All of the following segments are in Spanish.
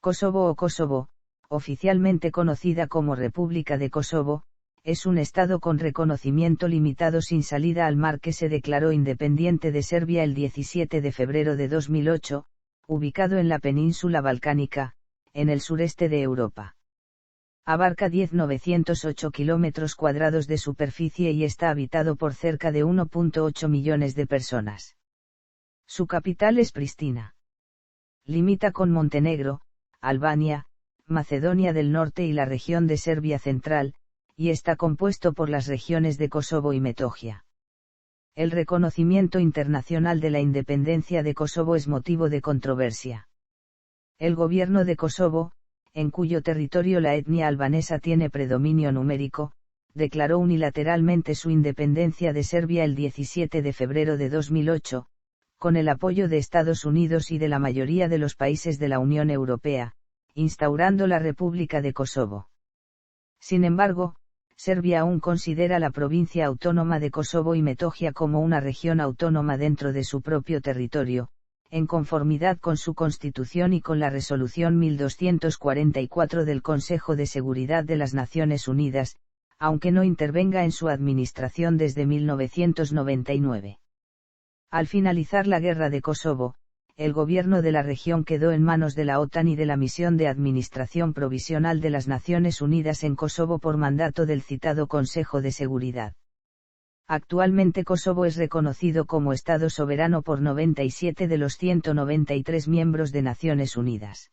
Kosovo o Kosovo, oficialmente conocida como República de Kosovo, es un estado con reconocimiento limitado sin salida al mar que se declaró independiente de Serbia el 17 de febrero de 2008, ubicado en la península balcánica, en el sureste de Europa. Abarca 10.908 kilómetros cuadrados de superficie y está habitado por cerca de 1.8 millones de personas. Su capital es Pristina. Limita con Montenegro, Albania, Macedonia del Norte y la región de Serbia Central, y está compuesto por las regiones de Kosovo y Metohija. El reconocimiento internacional de la independencia de Kosovo es motivo de controversia. El gobierno de Kosovo, en cuyo territorio la etnia albanesa tiene predominio numérico, declaró unilateralmente su independencia de Serbia el 17 de febrero de 2008, con el apoyo de Estados Unidos y de la mayoría de los países de la Unión Europea, instaurando la República de Kosovo. Sin embargo, Serbia aún considera la provincia autónoma de Kosovo y Metohija como una región autónoma dentro de su propio territorio, en conformidad con su constitución y con la resolución 1244 del Consejo de Seguridad de las Naciones Unidas, aunque no intervenga en su administración desde 1999. Al finalizar la guerra de Kosovo, el gobierno de la región quedó en manos de la OTAN y de la Misión de Administración Provisional de las Naciones Unidas en Kosovo por mandato del citado Consejo de Seguridad. Actualmente Kosovo es reconocido como Estado soberano por 97 de los 193 miembros de Naciones Unidas.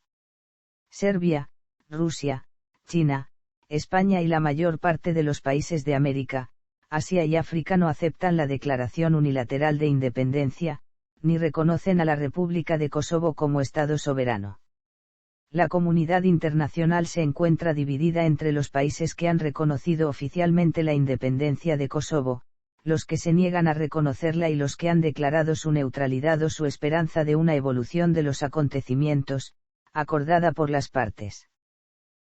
Serbia, Rusia, China, España y la mayor parte de los países de América, Asia y África no aceptan la declaración unilateral de independencia, ni reconocen a la República de Kosovo como Estado soberano. La comunidad internacional se encuentra dividida entre los países que han reconocido oficialmente la independencia de Kosovo, los que se niegan a reconocerla y los que han declarado su neutralidad o su esperanza de una evolución de los acontecimientos, acordada por las partes.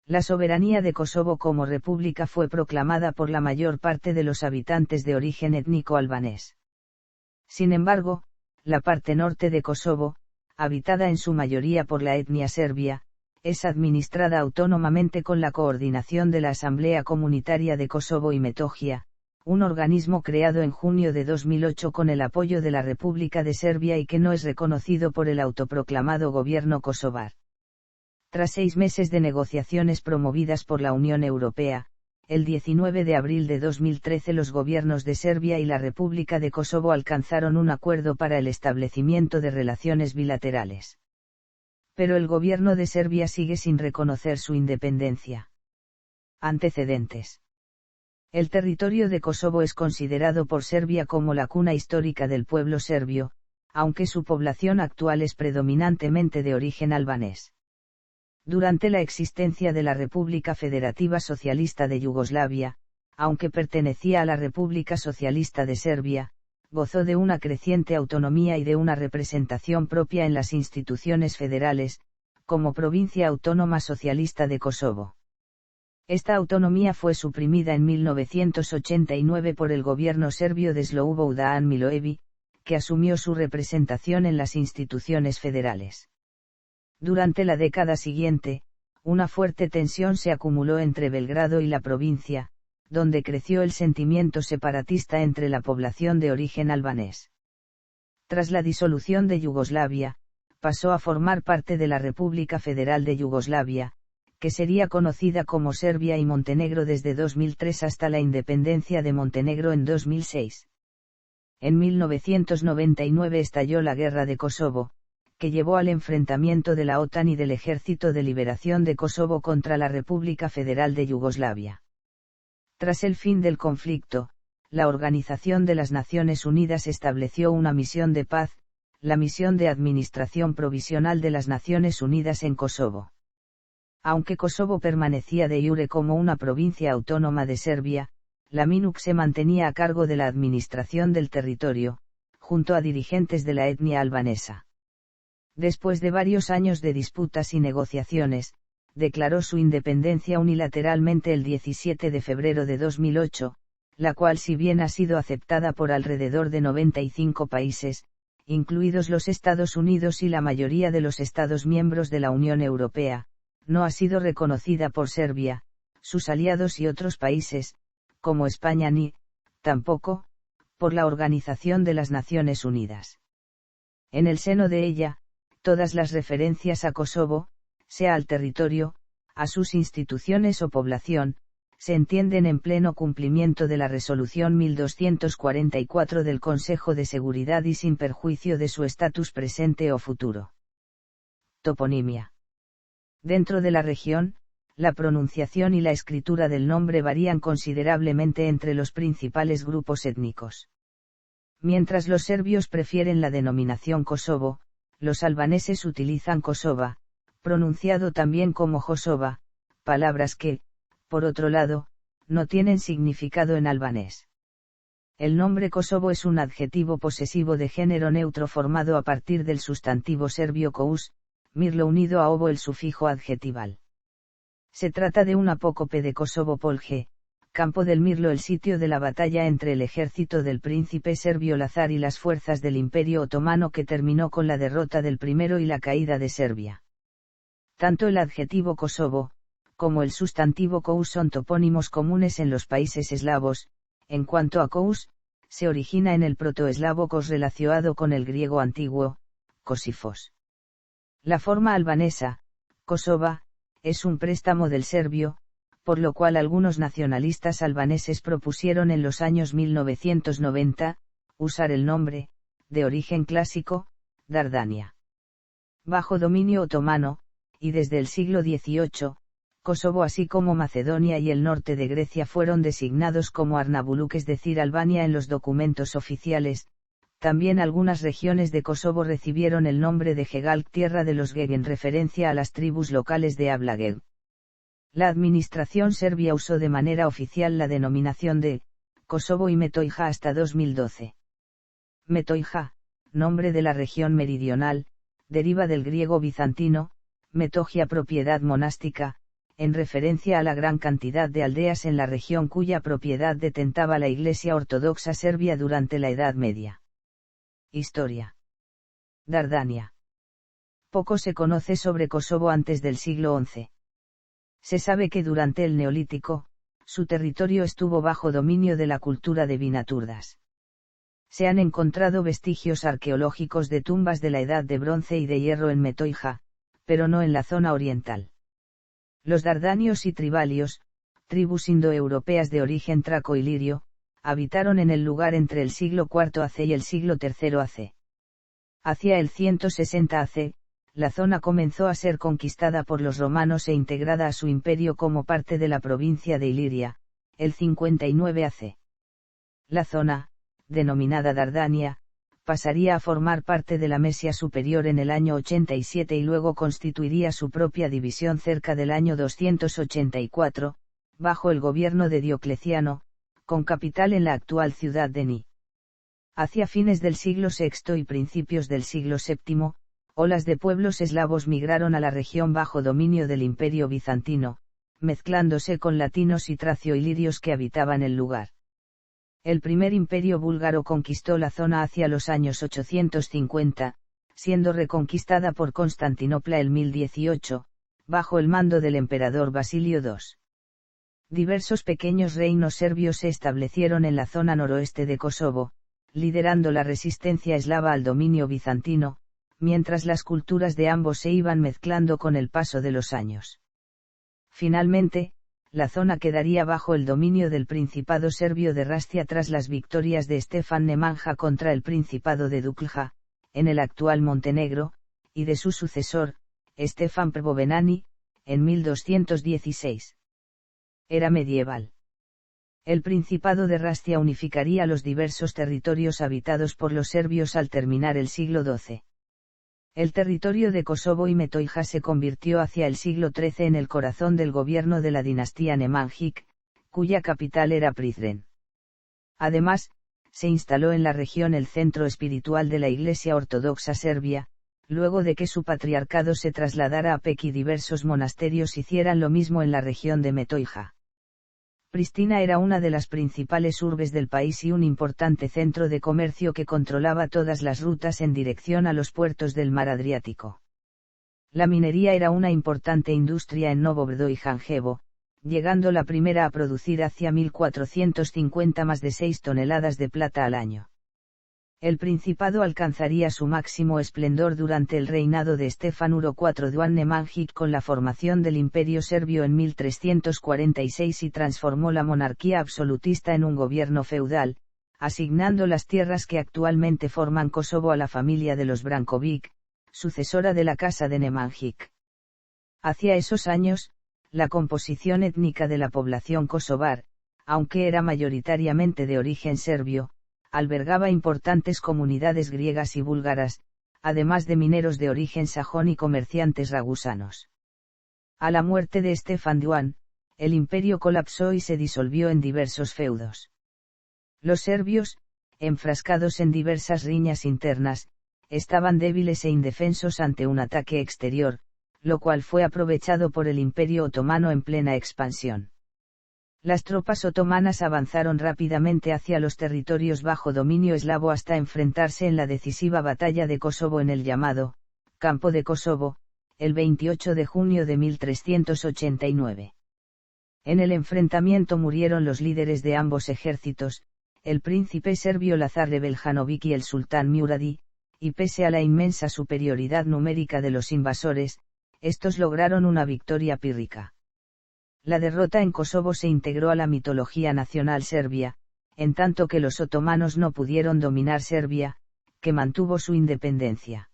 La soberanía de Kosovo como república fue proclamada por la mayor parte de los habitantes de origen étnico albanés. Sin embargo, la parte norte de Kosovo, habitada en su mayoría por la etnia serbia, es administrada autónomamente con la coordinación de la Asamblea Comunitaria de Kosovo y Metohija, un organismo creado en junio de 2008 con el apoyo de la República de Serbia y que no es reconocido por el autoproclamado gobierno kosovar. Tras 6 meses de negociaciones promovidas por la Unión Europea, el 19 de abril de 2013 los gobiernos de Serbia y la República de Kosovo alcanzaron un acuerdo para el establecimiento de relaciones bilaterales. Pero el gobierno de Serbia sigue sin reconocer su independencia. Antecedentes. El territorio de Kosovo es considerado por Serbia como la cuna histórica del pueblo serbio, aunque su población actual es predominantemente de origen albanés. Durante la existencia de la República Federativa Socialista de Yugoslavia, aunque pertenecía a la República Socialista de Serbia, gozó de una creciente autonomía y de una representación propia en las instituciones federales, como provincia autónoma socialista de Kosovo. Esta autonomía fue suprimida en 1989 por el gobierno serbio de Slobodan Milošević, que asumió su representación en las instituciones federales. Durante la década siguiente, una fuerte tensión se acumuló entre Belgrado y la provincia, donde creció el sentimiento separatista entre la población de origen albanés. Tras la disolución de Yugoslavia, pasó a formar parte de la República Federal de Yugoslavia, que sería conocida como Serbia y Montenegro desde 2003 hasta la independencia de Montenegro en 2006. En 1999 estalló la Guerra de Kosovo, que llevó al enfrentamiento de la OTAN y del Ejército de Liberación de Kosovo contra la República Federal de Yugoslavia. Tras el fin del conflicto, la Organización de las Naciones Unidas estableció una misión de paz, la Misión de Administración Provisional de las Naciones Unidas en Kosovo. Aunque Kosovo permanecía de iure como una provincia autónoma de Serbia, la MINUC se mantenía a cargo de la administración del territorio, junto a dirigentes de la etnia albanesa. Después de varios años de disputas y negociaciones, declaró su independencia unilateralmente el 17 de febrero de 2008, la cual si bien ha sido aceptada por alrededor de 95 países, incluidos los Estados Unidos y la mayoría de los Estados miembros de la Unión Europea, no ha sido reconocida por Serbia, sus aliados y otros países, como España ni, tampoco, por la Organización de las Naciones Unidas. En el seno de ella, todas las referencias a Kosovo, sea al territorio, a sus instituciones o población, se entienden en pleno cumplimiento de la Resolución 1244 del Consejo de Seguridad y sin perjuicio de su estatus presente o futuro. Toponimia. Dentro de la región, la pronunciación y la escritura del nombre varían considerablemente entre los principales grupos étnicos. Mientras los serbios prefieren la denominación Kosovo, los albaneses utilizan Kosova, pronunciado también como Josova, palabras que, por otro lado, no tienen significado en albanés. El nombre Kosovo es un adjetivo posesivo de género neutro formado a partir del sustantivo serbio kous, mirlo unido a ovo el sufijo adjetival. Se trata de un apócope de Kosovo Polje, campo del Mirlo, el sitio de la batalla entre el ejército del príncipe serbio Lazar y las fuerzas del Imperio Otomano que terminó con la derrota del primero y la caída de Serbia. Tanto el adjetivo Kosovo, como el sustantivo kous son topónimos comunes en los países eslavos. En cuanto a kous, se origina en el protoeslavo kos relacionado con el griego antiguo, Kosifos. La forma albanesa, Kosova, es un préstamo del serbio, por lo cual algunos nacionalistas albaneses propusieron en los años 1990, usar el nombre, de origen clásico, Dardania. Bajo dominio otomano, y desde el siglo XVIII, Kosovo así como Macedonia y el norte de Grecia fueron designados como Arnavutluq, es decir Albania en los documentos oficiales. También algunas regiones de Kosovo recibieron el nombre de Gegalk, tierra de los Geg, en referencia a las tribus locales de habla Geg. La administración serbia usó de manera oficial la denominación de Kosovo y Metohija hasta 2012. Metohija, nombre de la región meridional, deriva del griego bizantino, metogia, propiedad monástica, en referencia a la gran cantidad de aldeas en la región cuya propiedad detentaba la Iglesia Ortodoxa Serbia durante la Edad Media. Historia. Dardania. Poco se conoce sobre Kosovo antes del siglo XI. Se sabe que durante el Neolítico, su territorio estuvo bajo dominio de la cultura de Vinaturdas. Se han encontrado vestigios arqueológicos de tumbas de la Edad de Bronce y de Hierro en Metohija, pero no en la zona oriental. Los dardanios y tribalios, tribus indoeuropeas de origen traco y lirio, habitaron en el lugar entre el siglo IV AC y el siglo III AC. Hacia el 160 AC, la zona comenzó a ser conquistada por los romanos e integrada a su imperio como parte de la provincia de Iliria, el 59 AC. La zona, denominada Dardania, pasaría a formar parte de la Mesia Superior en el año 87 y luego constituiría su propia división cerca del año 284, bajo el gobierno de Diocleciano, con capital en la actual ciudad de Ni. Hacia fines del siglo VI y principios del siglo VII, olas de pueblos eslavos migraron a la región bajo dominio del Imperio bizantino, mezclándose con latinos y tracio-ilirios que habitaban el lugar. El primer imperio búlgaro conquistó la zona hacia los años 850, siendo reconquistada por Constantinopla el 1018, bajo el mando del emperador Basilio II. Diversos pequeños reinos serbios se establecieron en la zona noroeste de Kosovo, liderando la resistencia eslava al dominio bizantino, mientras las culturas de ambos se iban mezclando con el paso de los años. Finalmente, la zona quedaría bajo el dominio del Principado serbio de Rascia tras las victorias de Stefan Nemanja contra el Principado de Duklja, en el actual Montenegro, y de su sucesor, Stefan Prvobenani, en 1216. Era medieval. El Principado de Rascia unificaría los diversos territorios habitados por los serbios al terminar el siglo XII. El territorio de Kosovo y Metohija se convirtió hacia el siglo XIII en el corazón del gobierno de la dinastía Nemanjić, cuya capital era Prizren. Además, se instaló en la región el centro espiritual de la Iglesia Ortodoxa Serbia, luego de que su patriarcado se trasladara a Pek y diversos monasterios hicieran lo mismo en la región de Metohija. Pristina era una de las principales urbes del país y un importante centro de comercio que controlaba todas las rutas en dirección a los puertos del mar Adriático. La minería era una importante industria en Novo Brdo y Janjevo, llegando la primera a producir hacia 1450 más de 6 toneladas de plata al año. El principado alcanzaría su máximo esplendor durante el reinado de Stefan Uro IV Duan Nemanjić con la formación del Imperio Serbio en 1346 y transformó la monarquía absolutista en un gobierno feudal, asignando las tierras que actualmente forman Kosovo a la familia de los Branković, sucesora de la Casa de Nemanjić. Hacia esos años, la composición étnica de la población kosovar, aunque era mayoritariamente de origen serbio, albergaba importantes comunidades griegas y búlgaras, además de mineros de origen sajón y comerciantes ragusanos. A la muerte de Stefan Duan, el imperio colapsó y se disolvió en diversos feudos. Los serbios, enfrascados en diversas riñas internas, estaban débiles e indefensos ante un ataque exterior, lo cual fue aprovechado por el Imperio Otomano en plena expansión. Las tropas otomanas avanzaron rápidamente hacia los territorios bajo dominio eslavo hasta enfrentarse en la decisiva batalla de Kosovo en el llamado Campo de Kosovo, el 28 de junio de 1389. En el enfrentamiento murieron los líderes de ambos ejércitos, el príncipe serbio Lazar de Beljanović y el sultán Muradi, y pese a la inmensa superioridad numérica de los invasores, estos lograron una victoria pírrica. La derrota en Kosovo se integró a la mitología nacional serbia, en tanto que los otomanos no pudieron dominar Serbia, que mantuvo su independencia.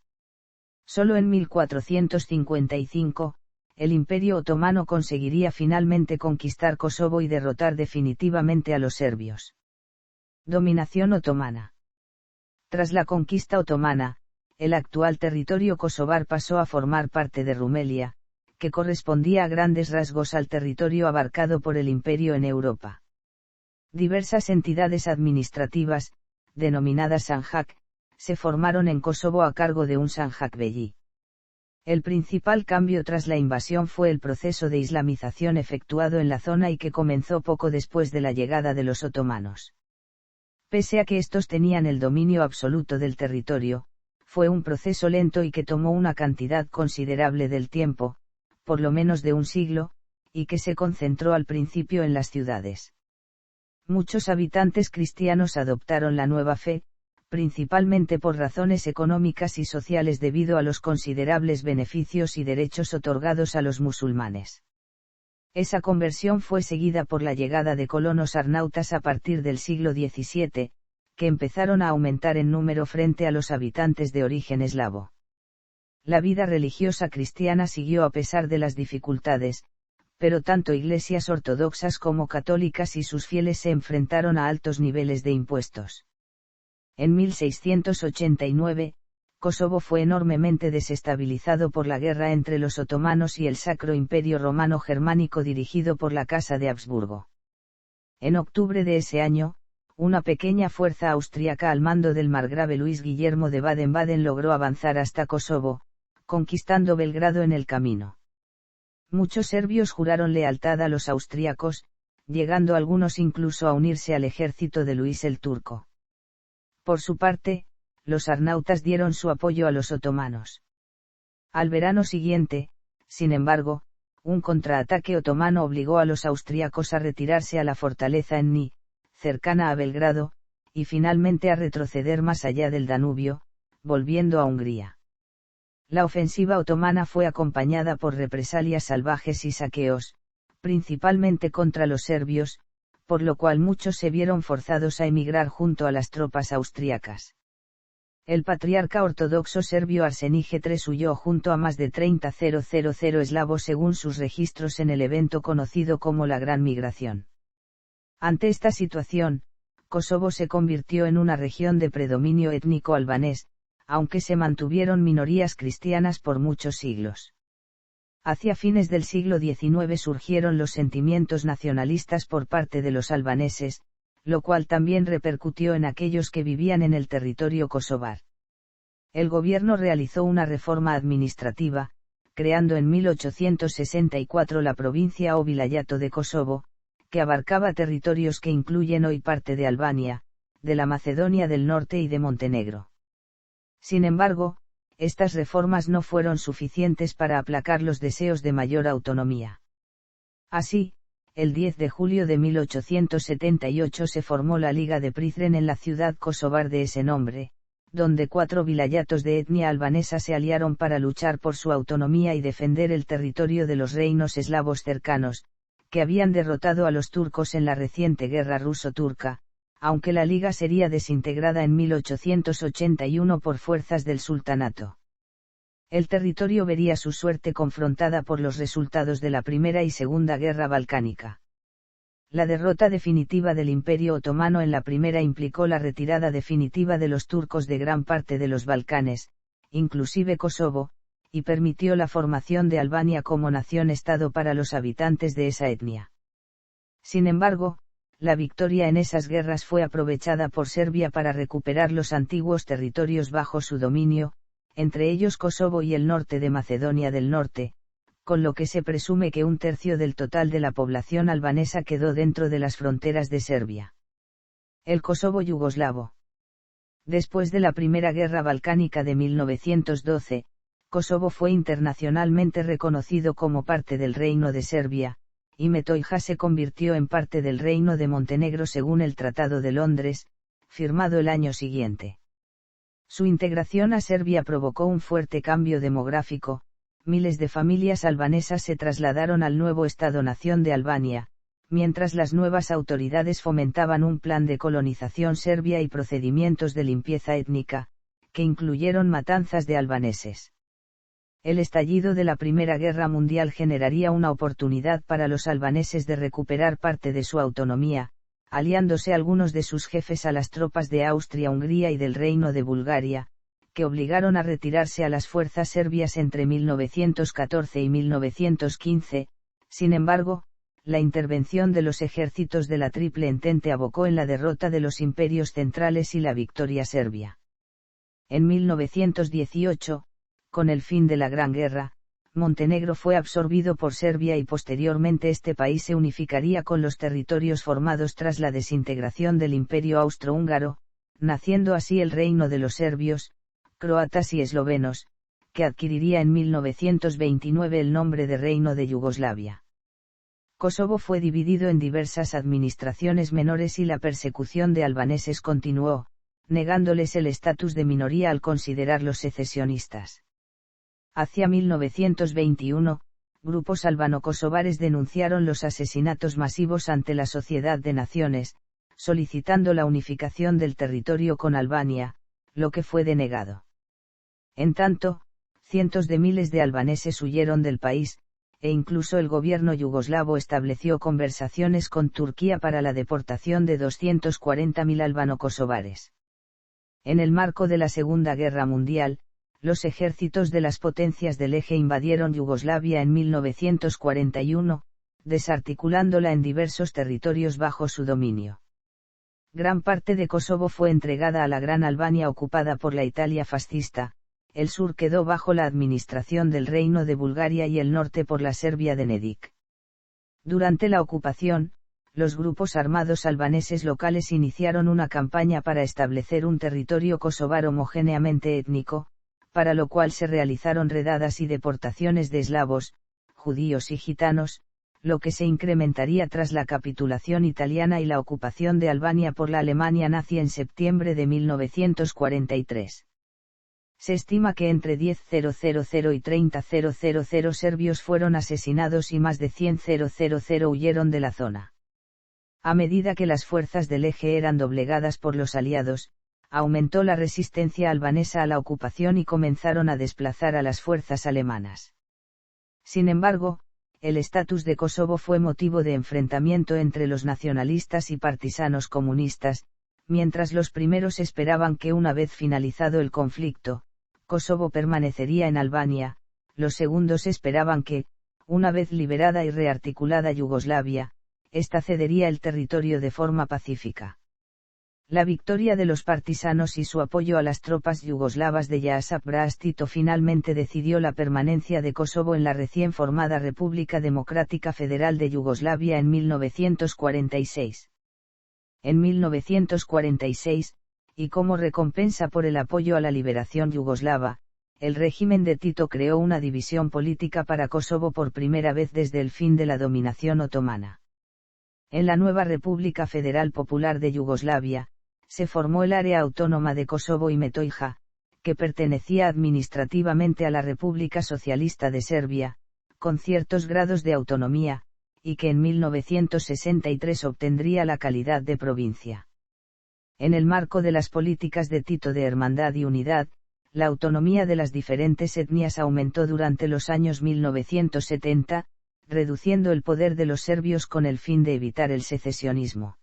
Solo en 1455, el Imperio Otomano conseguiría finalmente conquistar Kosovo y derrotar definitivamente a los serbios. Dominación otomana. Tras la conquista otomana, el actual territorio kosovar pasó a formar parte de Rumelia, que correspondía a grandes rasgos al territorio abarcado por el imperio en Europa. Diversas entidades administrativas, denominadas Sanjak, se formaron en Kosovo a cargo de un Sanjak-Belli. El principal cambio tras la invasión fue el proceso de islamización efectuado en la zona y que comenzó poco después de la llegada de los otomanos. Pese a que estos tenían el dominio absoluto del territorio, fue un proceso lento y que tomó una cantidad considerable del tiempo, por lo menos de un siglo, y que se concentró al principio en las ciudades. Muchos habitantes cristianos adoptaron la nueva fe, principalmente por razones económicas y sociales debido a los considerables beneficios y derechos otorgados a los musulmanes. Esa conversión fue seguida por la llegada de colonos arnautas a partir del siglo XVII, que empezaron a aumentar en número frente a los habitantes de origen eslavo. La vida religiosa cristiana siguió a pesar de las dificultades, pero tanto iglesias ortodoxas como católicas y sus fieles se enfrentaron a altos niveles de impuestos. En 1689, Kosovo fue enormemente desestabilizado por la guerra entre los otomanos y el Sacro Imperio Romano Germánico dirigido por la Casa de Habsburgo. En octubre de ese año, una pequeña fuerza austríaca al mando del margrave Luis Guillermo de Baden-Baden logró avanzar hasta Kosovo, conquistando Belgrado en el camino. Muchos serbios juraron lealtad a los austríacos, llegando algunos incluso a unirse al ejército de Luis el Turco. Por su parte, los arnautas dieron su apoyo a los otomanos. Al verano siguiente, sin embargo, un contraataque otomano obligó a los austríacos a retirarse a la fortaleza en Ni, cercana a Belgrado, y finalmente a retroceder más allá del Danubio, volviendo a Hungría. La ofensiva otomana fue acompañada por represalias salvajes y saqueos, principalmente contra los serbios, por lo cual muchos se vieron forzados a emigrar junto a las tropas austríacas. El patriarca ortodoxo serbio Arsenije III huyó junto a más de 30.000 eslavos según sus registros en el evento conocido como la Gran Migración. Ante esta situación, Kosovo se convirtió en una región de predominio étnico albanés, aunque se mantuvieron minorías cristianas por muchos siglos. Hacia fines del siglo XIX surgieron los sentimientos nacionalistas por parte de los albaneses, lo cual también repercutió en aquellos que vivían en el territorio kosovar. El gobierno realizó una reforma administrativa, creando en 1864 la provincia o vilayato de Kosovo, que abarcaba territorios que incluyen hoy parte de Albania, de la Macedonia del Norte y de Montenegro. Sin embargo, estas reformas no fueron suficientes para aplacar los deseos de mayor autonomía. Así, el 10 de julio de 1878 se formó la Liga de Prizren en la ciudad kosovar de ese nombre, donde 4 vilayatos de etnia albanesa se aliaron para luchar por su autonomía y defender el territorio de los reinos eslavos cercanos, que habían derrotado a los turcos en la reciente guerra ruso-turca, aunque la liga sería desintegrada en 1881 por fuerzas del sultanato. El territorio vería su suerte confrontada por los resultados de la Primera y Segunda Guerra Balcánica. La derrota definitiva del Imperio Otomano en la primera implicó la retirada definitiva de los turcos de gran parte de los Balcanes, inclusive Kosovo, y permitió la formación de Albania como nación-estado para los habitantes de esa etnia. Sin embargo, la victoria en esas guerras fue aprovechada por Serbia para recuperar los antiguos territorios bajo su dominio, entre ellos Kosovo y el norte de Macedonia del Norte, con lo que se presume que 1/3 del total de la población albanesa quedó dentro de las fronteras de Serbia. El Kosovo yugoslavo. Después de la Primera Guerra Balcánica de 1912, Kosovo fue internacionalmente reconocido como parte del Reino de Serbia, y Metohija se convirtió en parte del Reino de Montenegro según el Tratado de Londres, firmado el año siguiente. Su integración a Serbia provocó un fuerte cambio demográfico, miles de familias albanesas se trasladaron al nuevo Estado-nación de Albania, mientras las nuevas autoridades fomentaban un plan de colonización serbia y procedimientos de limpieza étnica, que incluyeron matanzas de albaneses. El estallido de la Primera Guerra Mundial generaría una oportunidad para los albaneses de recuperar parte de su autonomía, aliándose algunos de sus jefes a las tropas de Austria-Hungría y del Reino de Bulgaria, que obligaron a retirarse a las fuerzas serbias entre 1914 y 1915. Sin embargo, la intervención de los ejércitos de la Triple Entente abocó en la derrota de los imperios centrales y la victoria serbia. En 1918, con el fin de la Gran Guerra, Montenegro fue absorbido por Serbia y posteriormente este país se unificaría con los territorios formados tras la desintegración del Imperio Austrohúngaro, naciendo así el Reino de los Serbios, Croatas y Eslovenos, que adquiriría en 1929 el nombre de Reino de Yugoslavia. Kosovo fue dividido en diversas administraciones menores y la persecución de albaneses continuó, negándoles el estatus de minoría al considerarlos secesionistas. Hacia 1921, grupos albano-kosovares denunciaron los asesinatos masivos ante la Sociedad de Naciones, solicitando la unificación del territorio con Albania, lo que fue denegado. En tanto, cientos de miles de albaneses huyeron del país, e incluso el gobierno yugoslavo estableció conversaciones con Turquía para la deportación de 240.000 albano-kosovares. En el marco de la Segunda Guerra Mundial, los ejércitos de las potencias del Eje invadieron Yugoslavia en 1941, desarticulándola en diversos territorios bajo su dominio. Gran parte de Kosovo fue entregada a la Gran Albania ocupada por la Italia fascista, el sur quedó bajo la administración del Reino de Bulgaria y el norte por la Serbia de Nedić. Durante la ocupación, los grupos armados albaneses locales iniciaron una campaña para establecer un territorio kosovar homogéneamente étnico, para lo cual se realizaron redadas y deportaciones de eslavos, judíos y gitanos, lo que se incrementaría tras la capitulación italiana y la ocupación de Albania por la Alemania nazi en septiembre de 1943. Se estima que entre 10.000 y 30.000 serbios fueron asesinados y más de 100.000 huyeron de la zona. A medida que las fuerzas del Eje eran doblegadas por los aliados, aumentó la resistencia albanesa a la ocupación y comenzaron a desplazar a las fuerzas alemanas. Sin embargo, el estatus de Kosovo fue motivo de enfrentamiento entre los nacionalistas y partisanos comunistas, mientras los primeros esperaban que una vez finalizado el conflicto, Kosovo permanecería en Albania, los segundos esperaban que, una vez liberada y rearticulada Yugoslavia, ésta cedería el territorio de forma pacífica. La victoria de los partisanos y su apoyo a las tropas yugoslavas de Josip Broz Tito finalmente decidió la permanencia de Kosovo en la recién formada República Democrática Federal de Yugoslavia en 1946. En 1946, y como recompensa por el apoyo a la liberación yugoslava, el régimen de Tito creó una división política para Kosovo por primera vez desde el fin de la dominación otomana. En la nueva República Federal Popular de Yugoslavia, se formó el área autónoma de Kosovo y Metohija, que pertenecía administrativamente a la República Socialista de Serbia, con ciertos grados de autonomía, y que en 1963 obtendría la calidad de provincia. En el marco de las políticas de Tito de hermandad y unidad, la autonomía de las diferentes etnias aumentó durante los años 1970, reduciendo el poder de los serbios con el fin de evitar el secesionismo.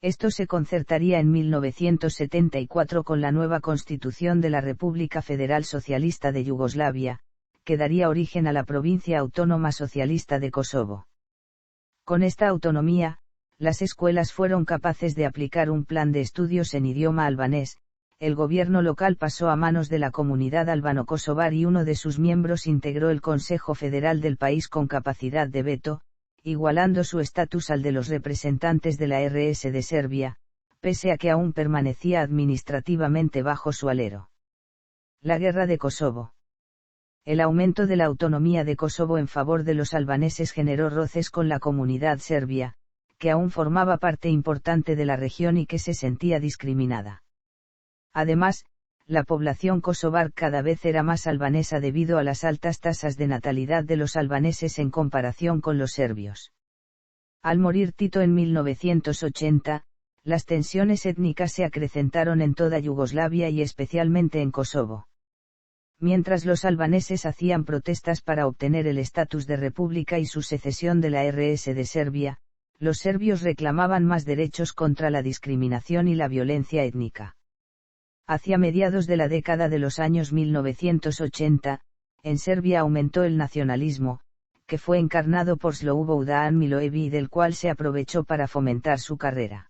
Esto se concertaría en 1974 con la nueva Constitución de la República Federal Socialista de Yugoslavia, que daría origen a la Provincia Autónoma Socialista de Kosovo. Con esta autonomía, las escuelas fueron capaces de aplicar un plan de estudios en idioma albanés, el gobierno local pasó a manos de la comunidad albano-kosovar y uno de sus miembros integró el Consejo Federal del país con capacidad de veto, igualando su estatus al de los representantes de la RS de Serbia, pese a que aún permanecía administrativamente bajo su alero. La Guerra de Kosovo. El aumento de la autonomía de Kosovo en favor de los albaneses generó roces con la comunidad serbia, que aún formaba parte importante de la región y que se sentía discriminada. Además, la población kosovar cada vez era más albanesa debido a las altas tasas de natalidad de los albaneses en comparación con los serbios. Al morir Tito en 1980, las tensiones étnicas se acrecentaron en toda Yugoslavia y especialmente en Kosovo. Mientras los albaneses hacían protestas para obtener el estatus de república y su secesión de la RS de Serbia, los serbios reclamaban más derechos contra la discriminación y la violencia étnica. Hacia mediados de la década de los años 1980, en Serbia aumentó el nacionalismo, que fue encarnado por Slobodan Milošević y del cual se aprovechó para fomentar su carrera.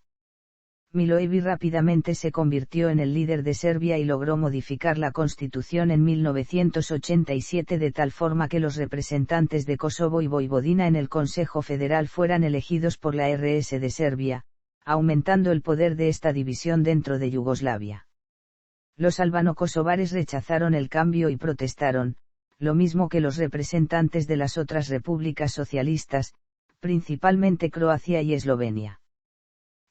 Milošević rápidamente se convirtió en el líder de Serbia y logró modificar la constitución en 1987 de tal forma que los representantes de Kosovo y Voivodina en el Consejo Federal fueran elegidos por la RS de Serbia, aumentando el poder de esta división dentro de Yugoslavia. Los albano-kosovares rechazaron el cambio y protestaron, lo mismo que los representantes de las otras repúblicas socialistas, principalmente Croacia y Eslovenia.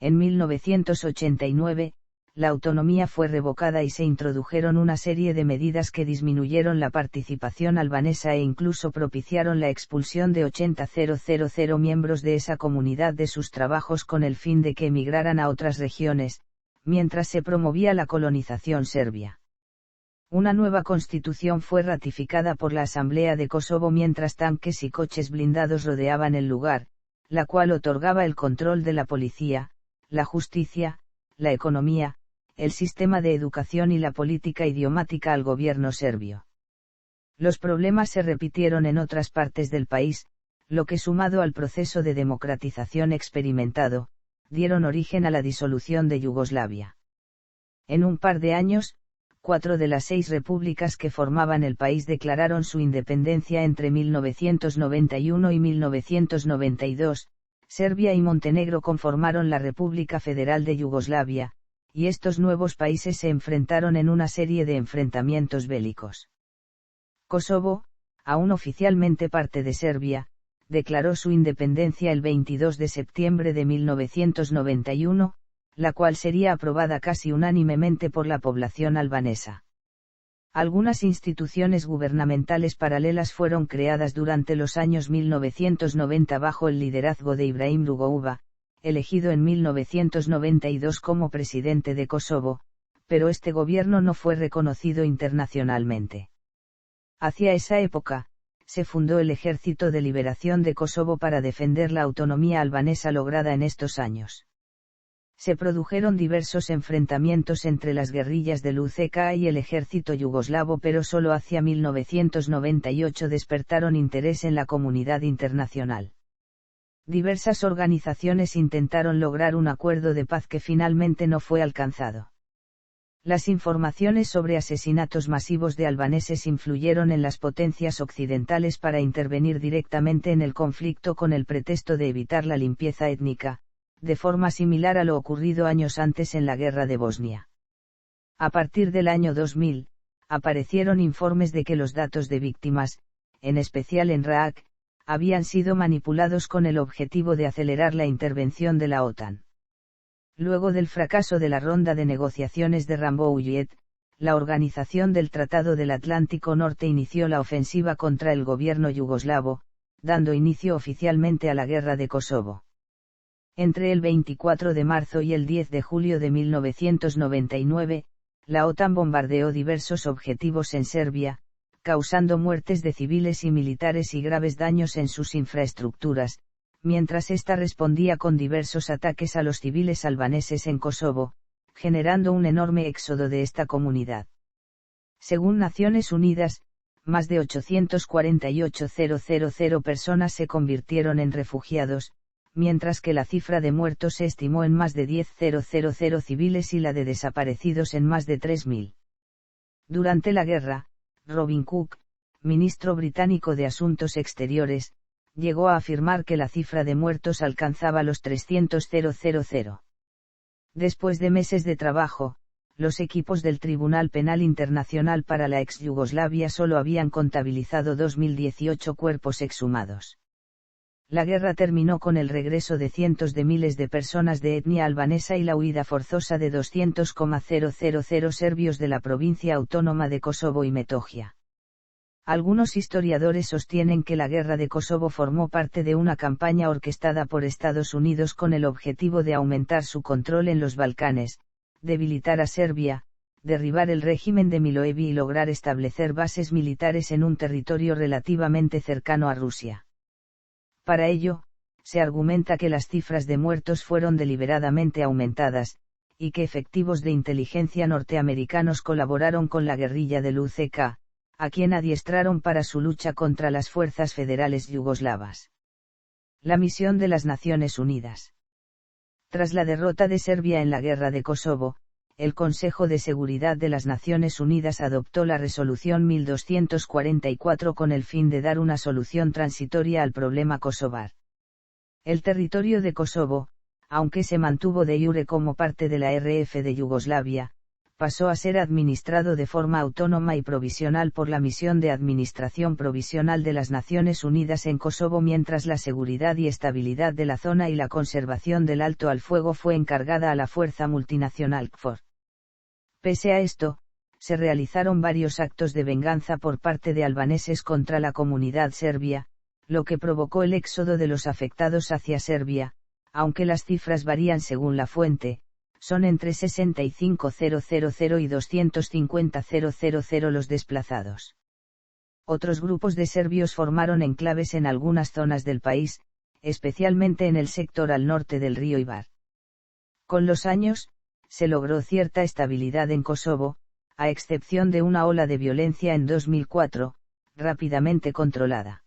En 1989, la autonomía fue revocada y se introdujeron una serie de medidas que disminuyeron la participación albanesa e incluso propiciaron la expulsión de 80.000 miembros de esa comunidad de sus trabajos con el fin de que emigraran a otras regiones, mientras se promovía la colonización serbia. Una nueva constitución fue ratificada por la Asamblea de Kosovo mientras tanques y coches blindados rodeaban el lugar, la cual otorgaba el control de la policía, la justicia, la economía, el sistema de educación y la política idiomática al gobierno serbio. Los problemas se repitieron en otras partes del país, lo que sumado al proceso de democratización experimentado, dieron origen a la disolución de Yugoslavia. En un par de años, 4 de las 6 repúblicas que formaban el país declararon su independencia entre 1991 y 1992, Serbia y Montenegro conformaron la República Federal de Yugoslavia, y estos nuevos países se enfrentaron en una serie de enfrentamientos bélicos. Kosovo, aún oficialmente parte de Serbia, declaró su independencia el 22 de septiembre de 1991, la cual sería aprobada casi unánimemente por la población albanesa. Algunas instituciones gubernamentales paralelas fueron creadas durante los años 1990 bajo el liderazgo de Ibrahim Rugova, elegido en 1992 como presidente de Kosovo, pero este gobierno no fue reconocido internacionalmente. Hacia esa época, se fundó el Ejército de Liberación de Kosovo para defender la autonomía albanesa lograda en estos años. Se produjeron diversos enfrentamientos entre las guerrillas del UÇK y el ejército yugoslavo, pero solo hacia 1998 despertaron interés en la comunidad internacional. Diversas organizaciones intentaron lograr un acuerdo de paz que finalmente no fue alcanzado. Las informaciones sobre asesinatos masivos de albaneses influyeron en las potencias occidentales para intervenir directamente en el conflicto con el pretexto de evitar la limpieza étnica, de forma similar a lo ocurrido años antes en la Guerra de Bosnia. A partir del año 2000, aparecieron informes de que los datos de víctimas, en especial en Raak, habían sido manipulados con el objetivo de acelerar la intervención de la OTAN. Luego del fracaso de la ronda de negociaciones de Rambouillet, la Organización del Tratado del Atlántico Norte inició la ofensiva contra el gobierno yugoslavo, dando inicio oficialmente a la Guerra de Kosovo. Entre el 24 de marzo y el 10 de julio de 1999, la OTAN bombardeó diversos objetivos en Serbia, causando muertes de civiles y militares y graves daños en sus infraestructuras, mientras ésta respondía con diversos ataques a los civiles albaneses en Kosovo, generando un enorme éxodo de esta comunidad. Según Naciones Unidas, más de 848.000 personas se convirtieron en refugiados, mientras que la cifra de muertos se estimó en más de 10.000 civiles y la de desaparecidos en más de 3.000. Durante la guerra, Robin Cook, ministro británico de Asuntos Exteriores, llegó a afirmar que la cifra de muertos alcanzaba los 300.000. Después de meses de trabajo, los equipos del Tribunal Penal Internacional para la ex Yugoslavia solo habían contabilizado 2018 cuerpos exhumados. La guerra terminó con el regreso de cientos de miles de personas de etnia albanesa y la huida forzosa de 200.000 serbios de la provincia autónoma de Kosovo y Metohija. Algunos historiadores sostienen que la Guerra de Kosovo formó parte de una campaña orquestada por Estados Unidos con el objetivo de aumentar su control en los Balcanes, debilitar a Serbia, derribar el régimen de Milosevic y lograr establecer bases militares en un territorio relativamente cercano a Rusia. Para ello, se argumenta que las cifras de muertos fueron deliberadamente aumentadas, y que efectivos de inteligencia norteamericanos colaboraron con la guerrilla del UCK, a quien adiestraron para su lucha contra las fuerzas federales yugoslavas. La misión de las Naciones Unidas. Tras la derrota de Serbia en la Guerra de Kosovo, el Consejo de Seguridad de las Naciones Unidas adoptó la Resolución 1244 con el fin de dar una solución transitoria al problema kosovar. El territorio de Kosovo, aunque se mantuvo de iure como parte de la RF de Yugoslavia, pasó a ser administrado de forma autónoma y provisional por la Misión de Administración Provisional de las Naciones Unidas en Kosovo, mientras la seguridad y estabilidad de la zona y la conservación del alto al fuego fue encargada a la fuerza multinacional KFOR. Pese a esto, se realizaron varios actos de venganza por parte de albaneses contra la comunidad serbia, lo que provocó el éxodo de los afectados hacia Serbia, aunque las cifras varían según la fuente. Son entre 65.000 y 250.000 los desplazados. Otros grupos de serbios formaron enclaves en algunas zonas del país, especialmente en el sector al norte del río Ibar. Con los años, se logró cierta estabilidad en Kosovo, a excepción de una ola de violencia en 2004, rápidamente controlada.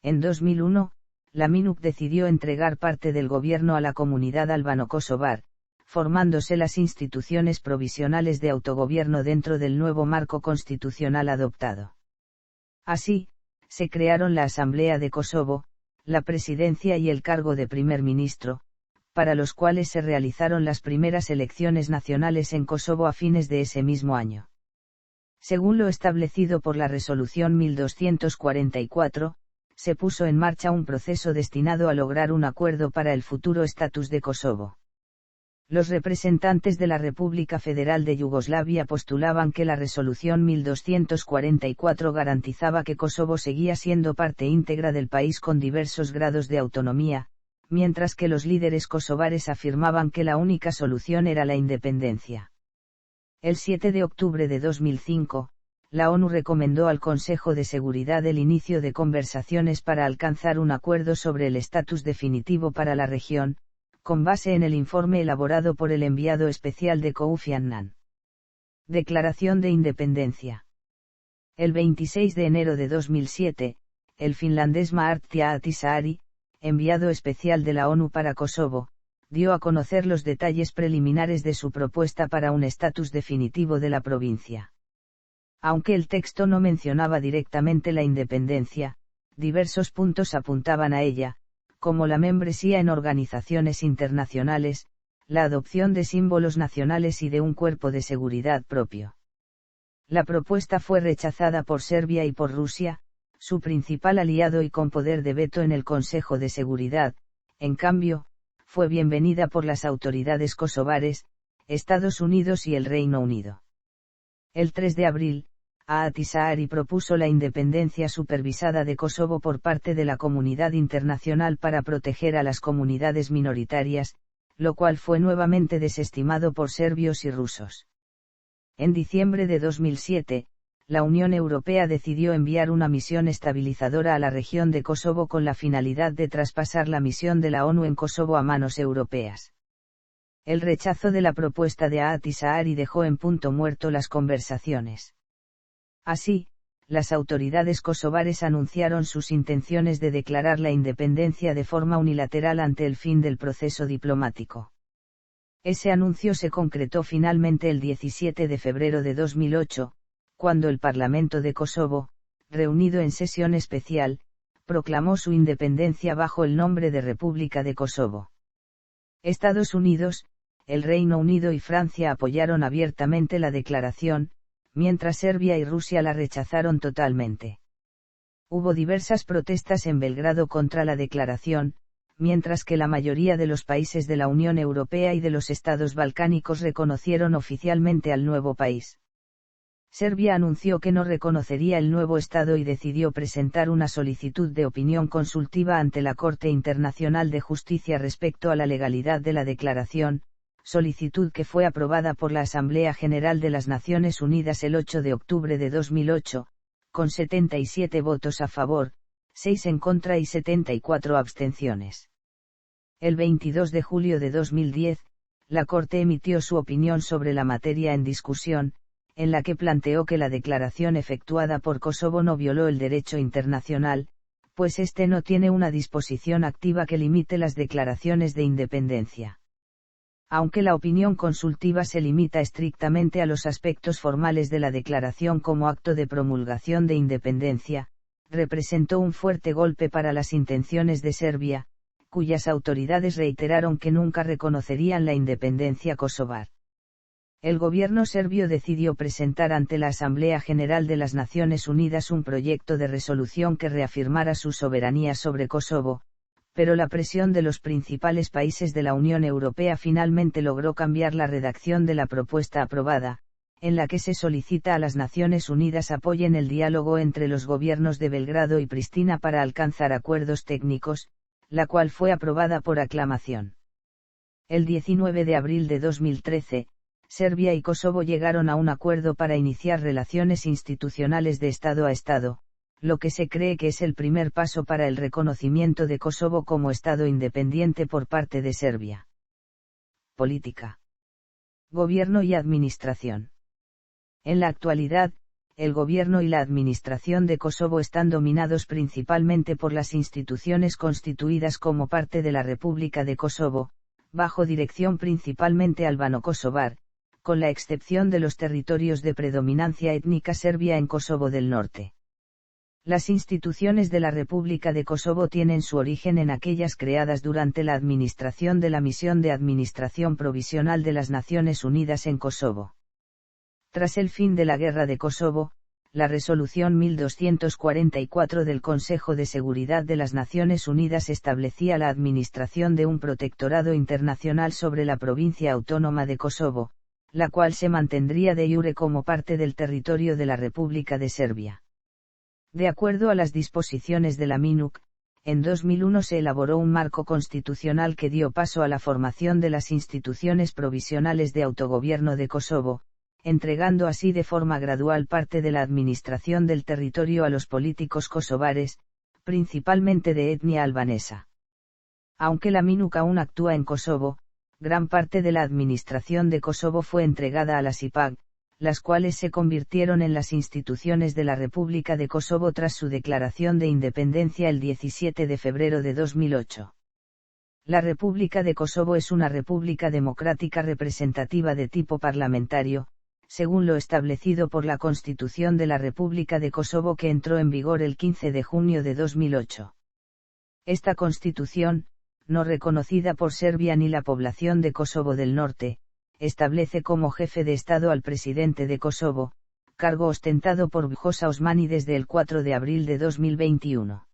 En 2001, la MINUC decidió entregar parte del gobierno a la comunidad albano-kosovar, formándose las instituciones provisionales de autogobierno dentro del nuevo marco constitucional adoptado. Así, se crearon la Asamblea de Kosovo, la presidencia y el cargo de primer ministro, para los cuales se realizaron las primeras elecciones nacionales en Kosovo a fines de ese mismo año. Según lo establecido por la Resolución 1244, se puso en marcha un proceso destinado a lograr un acuerdo para el futuro estatus de Kosovo. Los representantes de la República Federal de Yugoslavia postulaban que la Resolución 1244 garantizaba que Kosovo seguía siendo parte íntegra del país con diversos grados de autonomía, mientras que los líderes kosovares afirmaban que la única solución era la independencia. El 7 de octubre de 2005, la ONU recomendó al Consejo de Seguridad el inicio de conversaciones para alcanzar un acuerdo sobre el estatus definitivo para la región, con base en el informe elaborado por el enviado especial de Kofi Annan. Declaración de Independencia. El 26 de enero de 2007, el finlandés Martti Ahtisaari, enviado especial de la ONU para Kosovo, dio a conocer los detalles preliminares de su propuesta para un estatus definitivo de la provincia. Aunque el texto no mencionaba directamente la independencia, diversos puntos apuntaban a ella, como la membresía en organizaciones internacionales, la adopción de símbolos nacionales y de un cuerpo de seguridad propio. La propuesta fue rechazada por Serbia y por Rusia, su principal aliado y con poder de veto en el Consejo de Seguridad. En cambio, fue bienvenida por las autoridades kosovares, Estados Unidos y el Reino Unido. El 3 de abril, Ahtisaari propuso la independencia supervisada de Kosovo por parte de la comunidad internacional para proteger a las comunidades minoritarias, lo cual fue nuevamente desestimado por serbios y rusos. En diciembre de 2007, la Unión Europea decidió enviar una misión estabilizadora a la región de Kosovo con la finalidad de traspasar la misión de la ONU en Kosovo a manos europeas. El rechazo de la propuesta de Ahtisaari dejó en punto muerto las conversaciones. Así, las autoridades kosovares anunciaron sus intenciones de declarar la independencia de forma unilateral ante el fin del proceso diplomático. Ese anuncio se concretó finalmente el 17 de febrero de 2008, cuando el Parlamento de Kosovo, reunido en sesión especial, proclamó su independencia bajo el nombre de República de Kosovo. Estados Unidos, el Reino Unido y Francia apoyaron abiertamente la declaración, mientras Serbia y Rusia la rechazaron totalmente. Hubo diversas protestas en Belgrado contra la declaración, mientras que la mayoría de los países de la Unión Europea y de los estados balcánicos reconocieron oficialmente al nuevo país. Serbia anunció que no reconocería el nuevo Estado y decidió presentar una solicitud de opinión consultiva ante la Corte Internacional de Justicia respecto a la legalidad de la declaración, solicitud que fue aprobada por la Asamblea General de las Naciones Unidas el 8 de octubre de 2008, con 77 votos a favor, 6 en contra y 74 abstenciones. El 22 de julio de 2010, la Corte emitió su opinión sobre la materia en discusión, en la que planteó que la declaración efectuada por Kosovo no violó el derecho internacional, pues este no tiene una disposición activa que limite las declaraciones de independencia. Aunque la opinión consultiva se limita estrictamente a los aspectos formales de la declaración como acto de promulgación de independencia, representó un fuerte golpe para las intenciones de Serbia, cuyas autoridades reiteraron que nunca reconocerían la independencia kosovar. El gobierno serbio decidió presentar ante la Asamblea General de las Naciones Unidas un proyecto de resolución que reafirmara su soberanía sobre Kosovo, pero la presión de los principales países de la Unión Europea finalmente logró cambiar la redacción de la propuesta aprobada, en la que se solicita a las Naciones Unidas apoyen el diálogo entre los gobiernos de Belgrado y Pristina para alcanzar acuerdos técnicos, la cual fue aprobada por aclamación. El 19 de abril de 2013, Serbia y Kosovo llegaron a un acuerdo para iniciar relaciones institucionales de Estado a Estado, lo que se cree que es el primer paso para el reconocimiento de Kosovo como Estado independiente por parte de Serbia. Política. Gobierno y administración. En la actualidad, el gobierno y la administración de Kosovo están dominados principalmente por las instituciones constituidas como parte de la República de Kosovo, bajo dirección principalmente albano-kosovar, con la excepción de los territorios de predominancia étnica serbia en Kosovo del Norte. Las instituciones de la República de Kosovo tienen su origen en aquellas creadas durante la administración de la Misión de Administración Provisional de las Naciones Unidas en Kosovo. Tras el fin de la Guerra de Kosovo, la Resolución 1244 del Consejo de Seguridad de las Naciones Unidas establecía la administración de un protectorado internacional sobre la provincia autónoma de Kosovo, la cual se mantendría de iure como parte del territorio de la República de Serbia. De acuerdo a las disposiciones de la MINUC, en 2001 se elaboró un marco constitucional que dio paso a la formación de las instituciones provisionales de autogobierno de Kosovo, entregando así de forma gradual parte de la administración del territorio a los políticos kosovares, principalmente de etnia albanesa. Aunque la MINUC aún actúa en Kosovo, gran parte de la administración de Kosovo fue entregada a la SIPAG, las cuales se convirtieron en las instituciones de la República de Kosovo tras su declaración de independencia el 17 de febrero de 2008. La República de Kosovo es una república democrática representativa de tipo parlamentario, según lo establecido por la Constitución de la República de Kosovo que entró en vigor el 15 de junio de 2008. Esta Constitución, no reconocida por Serbia ni la población de Kosovo del Norte, establece como jefe de Estado al presidente de Kosovo, cargo ostentado por Vjosa Osmani desde el 4 de abril de 2021.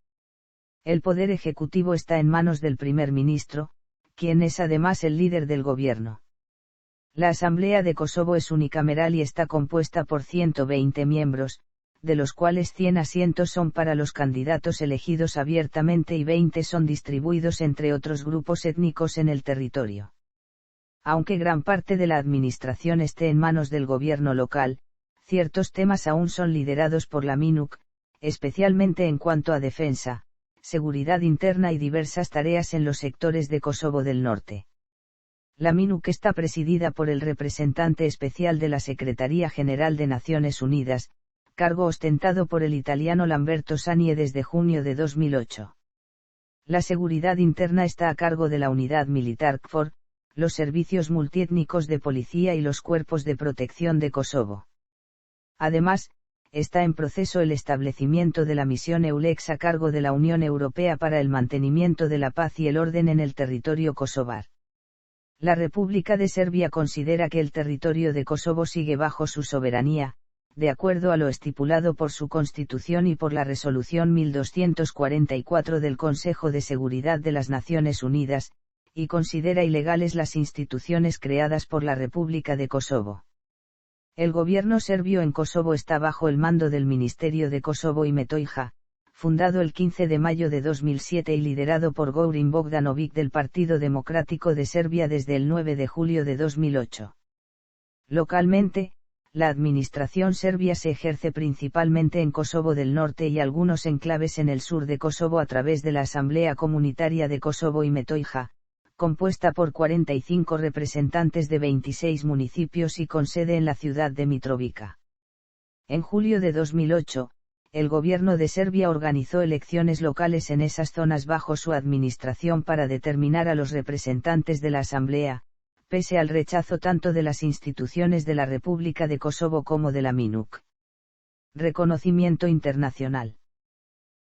El poder ejecutivo está en manos del primer ministro, quien es además el líder del gobierno. La Asamblea de Kosovo es unicameral y está compuesta por 120 miembros, de los cuales 100 asientos son para los candidatos elegidos abiertamente y 20 son distribuidos entre otros grupos étnicos en el territorio. Aunque gran parte de la administración esté en manos del gobierno local, ciertos temas aún son liderados por la MINUC, especialmente en cuanto a defensa, seguridad interna y diversas tareas en los sectores de Kosovo del Norte. La MINUC está presidida por el representante especial de la Secretaría General de Naciones Unidas, cargo ostentado por el italiano Lamberto Sanie desde junio de 2008. La seguridad interna está a cargo de la unidad militar KFOR, los servicios multiétnicos de policía y los cuerpos de protección de Kosovo. Además, está en proceso el establecimiento de la misión EULEX a cargo de la Unión Europea para el mantenimiento de la paz y el orden en el territorio kosovar. La República de Serbia considera que el territorio de Kosovo sigue bajo su soberanía, de acuerdo a lo estipulado por su Constitución y por la Resolución 1244 del Consejo de Seguridad de las Naciones Unidas, y considera ilegales las instituciones creadas por la República de Kosovo. El gobierno serbio en Kosovo está bajo el mando del Ministerio de Kosovo y Metohija, fundado el 15 de mayo de 2007 y liderado por Goran Bogdanović del Partido Democrático de Serbia desde el 9 de julio de 2008. Localmente, la administración serbia se ejerce principalmente en Kosovo del Norte y algunos enclaves en el sur de Kosovo a través de la Asamblea Comunitaria de Kosovo y Metohija, compuesta por 45 representantes de 26 municipios y con sede en la ciudad de Mitrovica. En julio de 2008, el gobierno de Serbia organizó elecciones locales en esas zonas bajo su administración para determinar a los representantes de la Asamblea, pese al rechazo tanto de las instituciones de la República de Kosovo como de la MINUC. Reconocimiento internacional.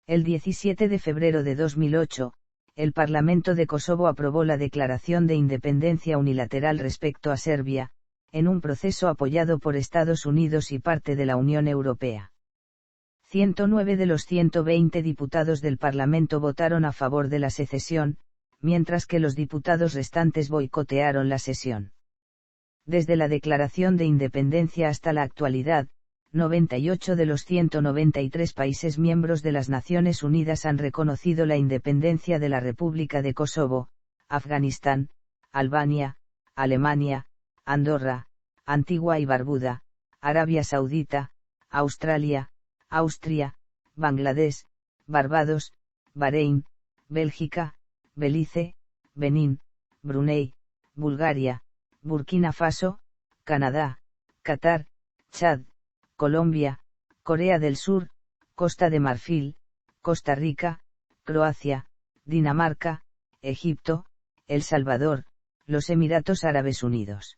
El 17 de febrero de 2008, el Parlamento de Kosovo aprobó la declaración de independencia unilateral respecto a Serbia, en un proceso apoyado por Estados Unidos y parte de la Unión Europea. 109 de los 120 diputados del Parlamento votaron a favor de la secesión, mientras que los diputados restantes boicotearon la sesión. Desde la declaración de independencia hasta la actualidad, 98 de los 193 países miembros de las Naciones Unidas han reconocido la independencia de la República de Kosovo, Afganistán, Albania, Alemania, Andorra, Antigua y Barbuda, Arabia Saudita, Australia, Austria, Bangladesh, Barbados, Bahrein, Bélgica, Belice, Benín, Brunei, Bulgaria, Burkina Faso, Canadá, Qatar, Chad, Colombia, Corea del Sur, Costa de Marfil, Costa Rica, Croacia, Dinamarca, Egipto, El Salvador, los Emiratos Árabes Unidos,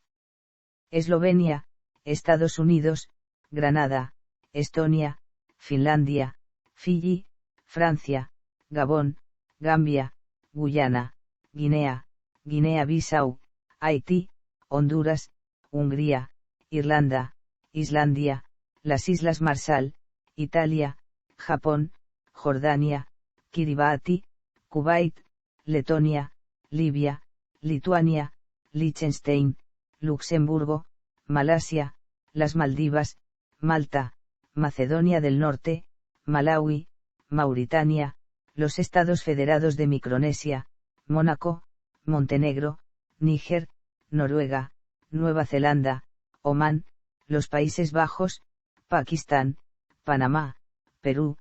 Eslovenia, Estados Unidos, Granada, Estonia, Finlandia, Fiyi, Francia, Gabón, Gambia, Guyana, Guinea, Guinea-Bissau, Haití, Honduras, Hungría, Irlanda, Islandia, las Islas Marshall, Italia, Japón, Jordania, Kiribati, Kuwait, Letonia, Libia, Lituania, Liechtenstein, Luxemburgo, Malasia, las Maldivas, Malta, Macedonia del Norte, Malaui, Mauritania, los Estados Federados de Micronesia, Mónaco, Montenegro, Níger, Noruega, Nueva Zelanda, Omán, los Países Bajos, Pakistán, Panamá, Perú,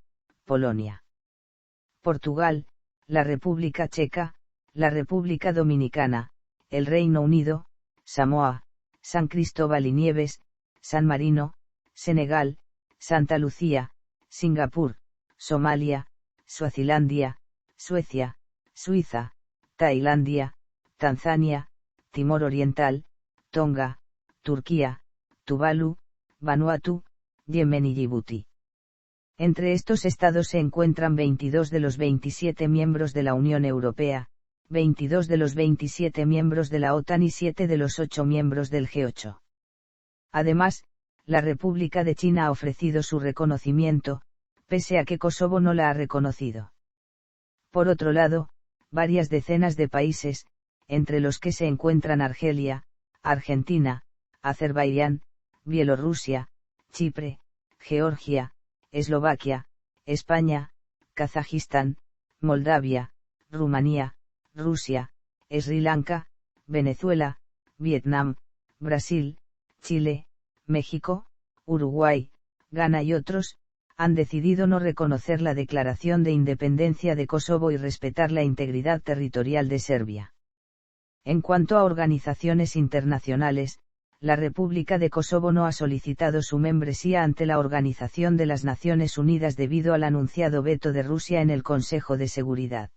Polonia, Portugal, la República Checa, la República Dominicana, el Reino Unido, Samoa, San Cristóbal y Nieves, San Marino, Senegal, Santa Lucía, Singapur, Somalia, Suazilandia, Suecia, Suiza, Tailandia, Tanzania, Timor Oriental, Tonga, Turquía, Tuvalu, Vanuatu, Yemen y Yibuti. Entre estos estados se encuentran 22 de los 27 miembros de la Unión Europea, 22 de los 27 miembros de la OTAN y 7 de los 8 miembros del G8. Además, la República de China ha ofrecido su reconocimiento, pese a que Kosovo no la ha reconocido. Por otro lado, varias decenas de países, entre los que se encuentran Argelia, Argentina, Azerbaiyán, Bielorrusia, Chipre, Georgia, Eslovaquia, España, Kazajistán, Moldavia, Rumanía, Rusia, Sri Lanka, Venezuela, Vietnam, Brasil, Chile, México, Uruguay, Ghana y otros, han decidido no reconocer la declaración de independencia de Kosovo y respetar la integridad territorial de Serbia. En cuanto a organizaciones internacionales, la República de Kosovo no ha solicitado su membresía ante la Organización de las Naciones Unidas debido al anunciado veto de Rusia en el Consejo de Seguridad.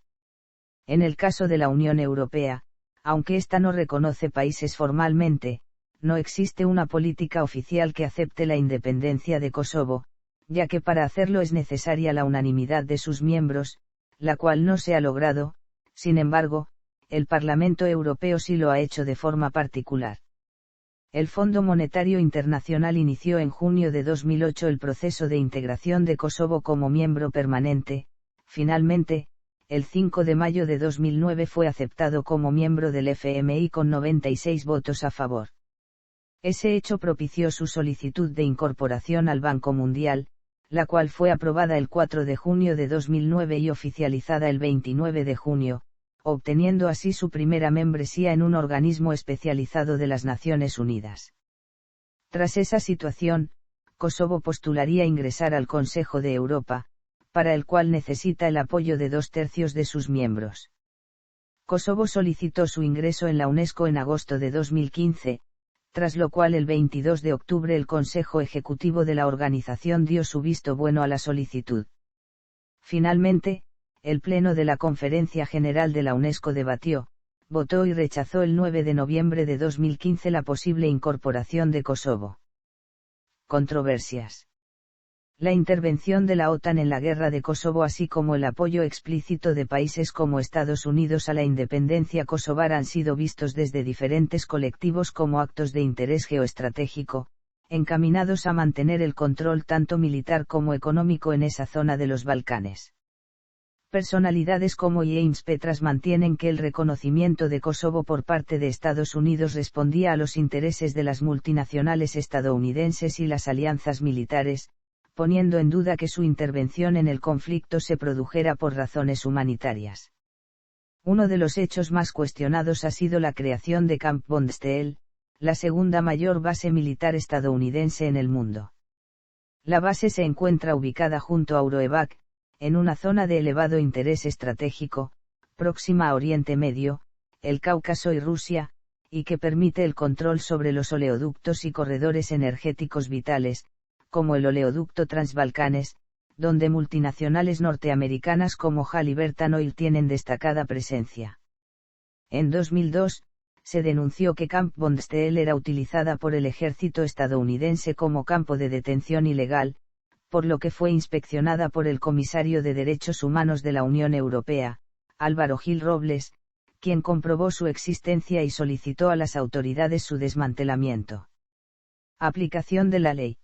En el caso de la Unión Europea, aunque ésta no reconoce países formalmente, no existe una política oficial que acepte la independencia de Kosovo, ya que para hacerlo es necesaria la unanimidad de sus miembros, la cual no se ha logrado. Sin embargo, el Parlamento Europeo sí lo ha hecho de forma particular. El Fondo Monetario Internacional inició en junio de 2008 el proceso de integración de Kosovo como miembro permanente. Finalmente, el 5 de mayo de 2009 fue aceptado como miembro del FMI con 96 votos a favor. Ese hecho propició su solicitud de incorporación al Banco Mundial, la cual fue aprobada el 4 de junio de 2009 y oficializada el 29 de junio, obteniendo así su primera membresía en un organismo especializado de las Naciones Unidas. Tras esa situación, Kosovo postularía ingresar al Consejo de Europa, para el cual necesita el apoyo de 2/3 de sus miembros. Kosovo solicitó su ingreso en la UNESCO en agosto de 2015, tras lo cual el 22 de octubre el Consejo Ejecutivo de la organización dio su visto bueno a la solicitud. Finalmente, el Pleno de la Conferencia General de la UNESCO debatió, votó y rechazó el 9 de noviembre de 2015 la posible incorporación de Kosovo. Controversias. La intervención de la OTAN en la guerra de Kosovo así como el apoyo explícito de países como Estados Unidos a la independencia kosovar han sido vistos desde diferentes colectivos como actos de interés geoestratégico, encaminados a mantener el control tanto militar como económico en esa zona de los Balcanes. Personalidades como James Petras mantienen que el reconocimiento de Kosovo por parte de Estados Unidos respondía a los intereses de las multinacionales estadounidenses y las alianzas militares, poniendo en duda que su intervención en el conflicto se produjera por razones humanitarias. Uno de los hechos más cuestionados ha sido la creación de Camp Bondsteel, la segunda mayor base militar estadounidense en el mundo. La base se encuentra ubicada junto a Euroevac, en una zona de elevado interés estratégico, próxima a Oriente Medio, el Cáucaso y Rusia, y que permite el control sobre los oleoductos y corredores energéticos vitales, como el oleoducto Transbalcanes, donde multinacionales norteamericanas como Halliburton Oil tienen destacada presencia. En 2002, se denunció que Camp Bondsteel era utilizada por el ejército estadounidense como campo de detención ilegal, por lo que fue inspeccionada por el comisario de Derechos Humanos de la Unión Europea, Álvaro Gil Robles, quien comprobó su existencia y solicitó a las autoridades su desmantelamiento. Aplicación de la ley.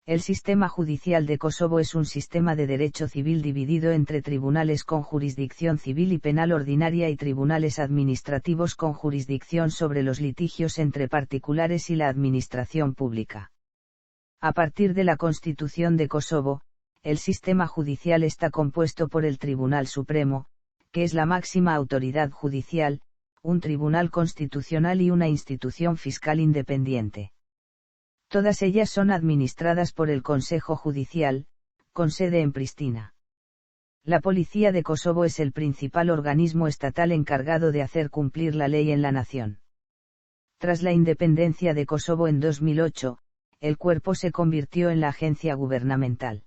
El sistema judicial de Kosovo es un sistema de derecho civil dividido entre tribunales con jurisdicción civil y penal ordinaria y tribunales administrativos con jurisdicción sobre los litigios entre particulares y la administración pública. A partir de la Constitución de Kosovo, el sistema judicial está compuesto por el Tribunal Supremo, que es la máxima autoridad judicial, un tribunal constitucional y una institución fiscal independiente. Todas ellas son administradas por el Consejo Judicial, con sede en Pristina. La Policía de Kosovo es el principal organismo estatal encargado de hacer cumplir la ley en la nación. Tras la independencia de Kosovo en 2008, el cuerpo se convirtió en la agencia gubernamental.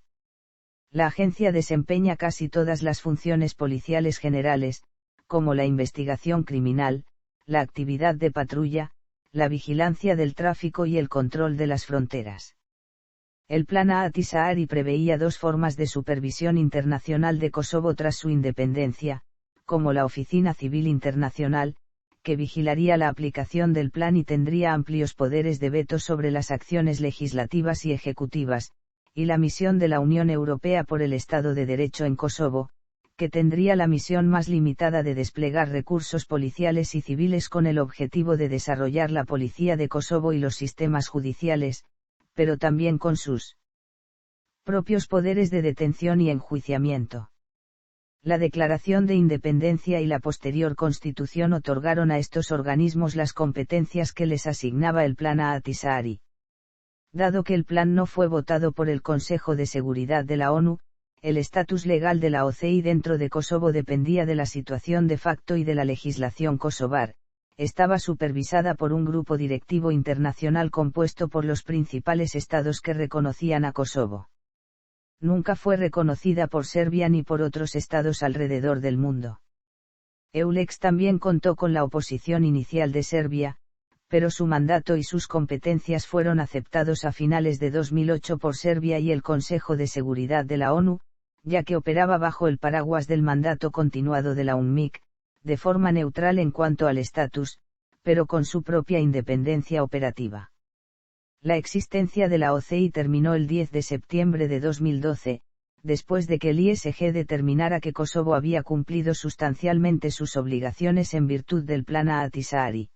La agencia desempeña casi todas las funciones policiales generales, como la investigación criminal, la actividad de patrulla, la vigilancia del tráfico y el control de las fronteras. El Plan Ahtisaari preveía dos formas de supervisión internacional de Kosovo tras su independencia, como la Oficina Civil Internacional, que vigilaría la aplicación del plan y tendría amplios poderes de veto sobre las acciones legislativas y ejecutivas, y la misión de la Unión Europea por el Estado de Derecho en Kosovo, que tendría la misión más limitada de desplegar recursos policiales y civiles con el objetivo de desarrollar la policía de Kosovo y los sistemas judiciales, pero también con sus propios poderes de detención y enjuiciamiento. La Declaración de Independencia y la posterior Constitución otorgaron a estos organismos las competencias que les asignaba el Plan Ahtisaari. Dado que el plan no fue votado por el Consejo de Seguridad de la ONU, el estatus legal de la OCI dentro de Kosovo dependía de la situación de facto y de la legislación kosovar. Estaba supervisada por un grupo directivo internacional compuesto por los principales estados que reconocían a Kosovo. Nunca fue reconocida por Serbia ni por otros estados alrededor del mundo. EULEX también contó con la oposición inicial de Serbia, pero su mandato y sus competencias fueron aceptados a finales de 2008 por Serbia y el Consejo de Seguridad de la ONU, ya que operaba bajo el paraguas del mandato continuado de la UNMIK, de forma neutral en cuanto al estatus, pero con su propia independencia operativa. La existencia de la OCI terminó el 10 de septiembre de 2012, después de que el ISG determinara que Kosovo había cumplido sustancialmente sus obligaciones en virtud del Plan Ahtisaari.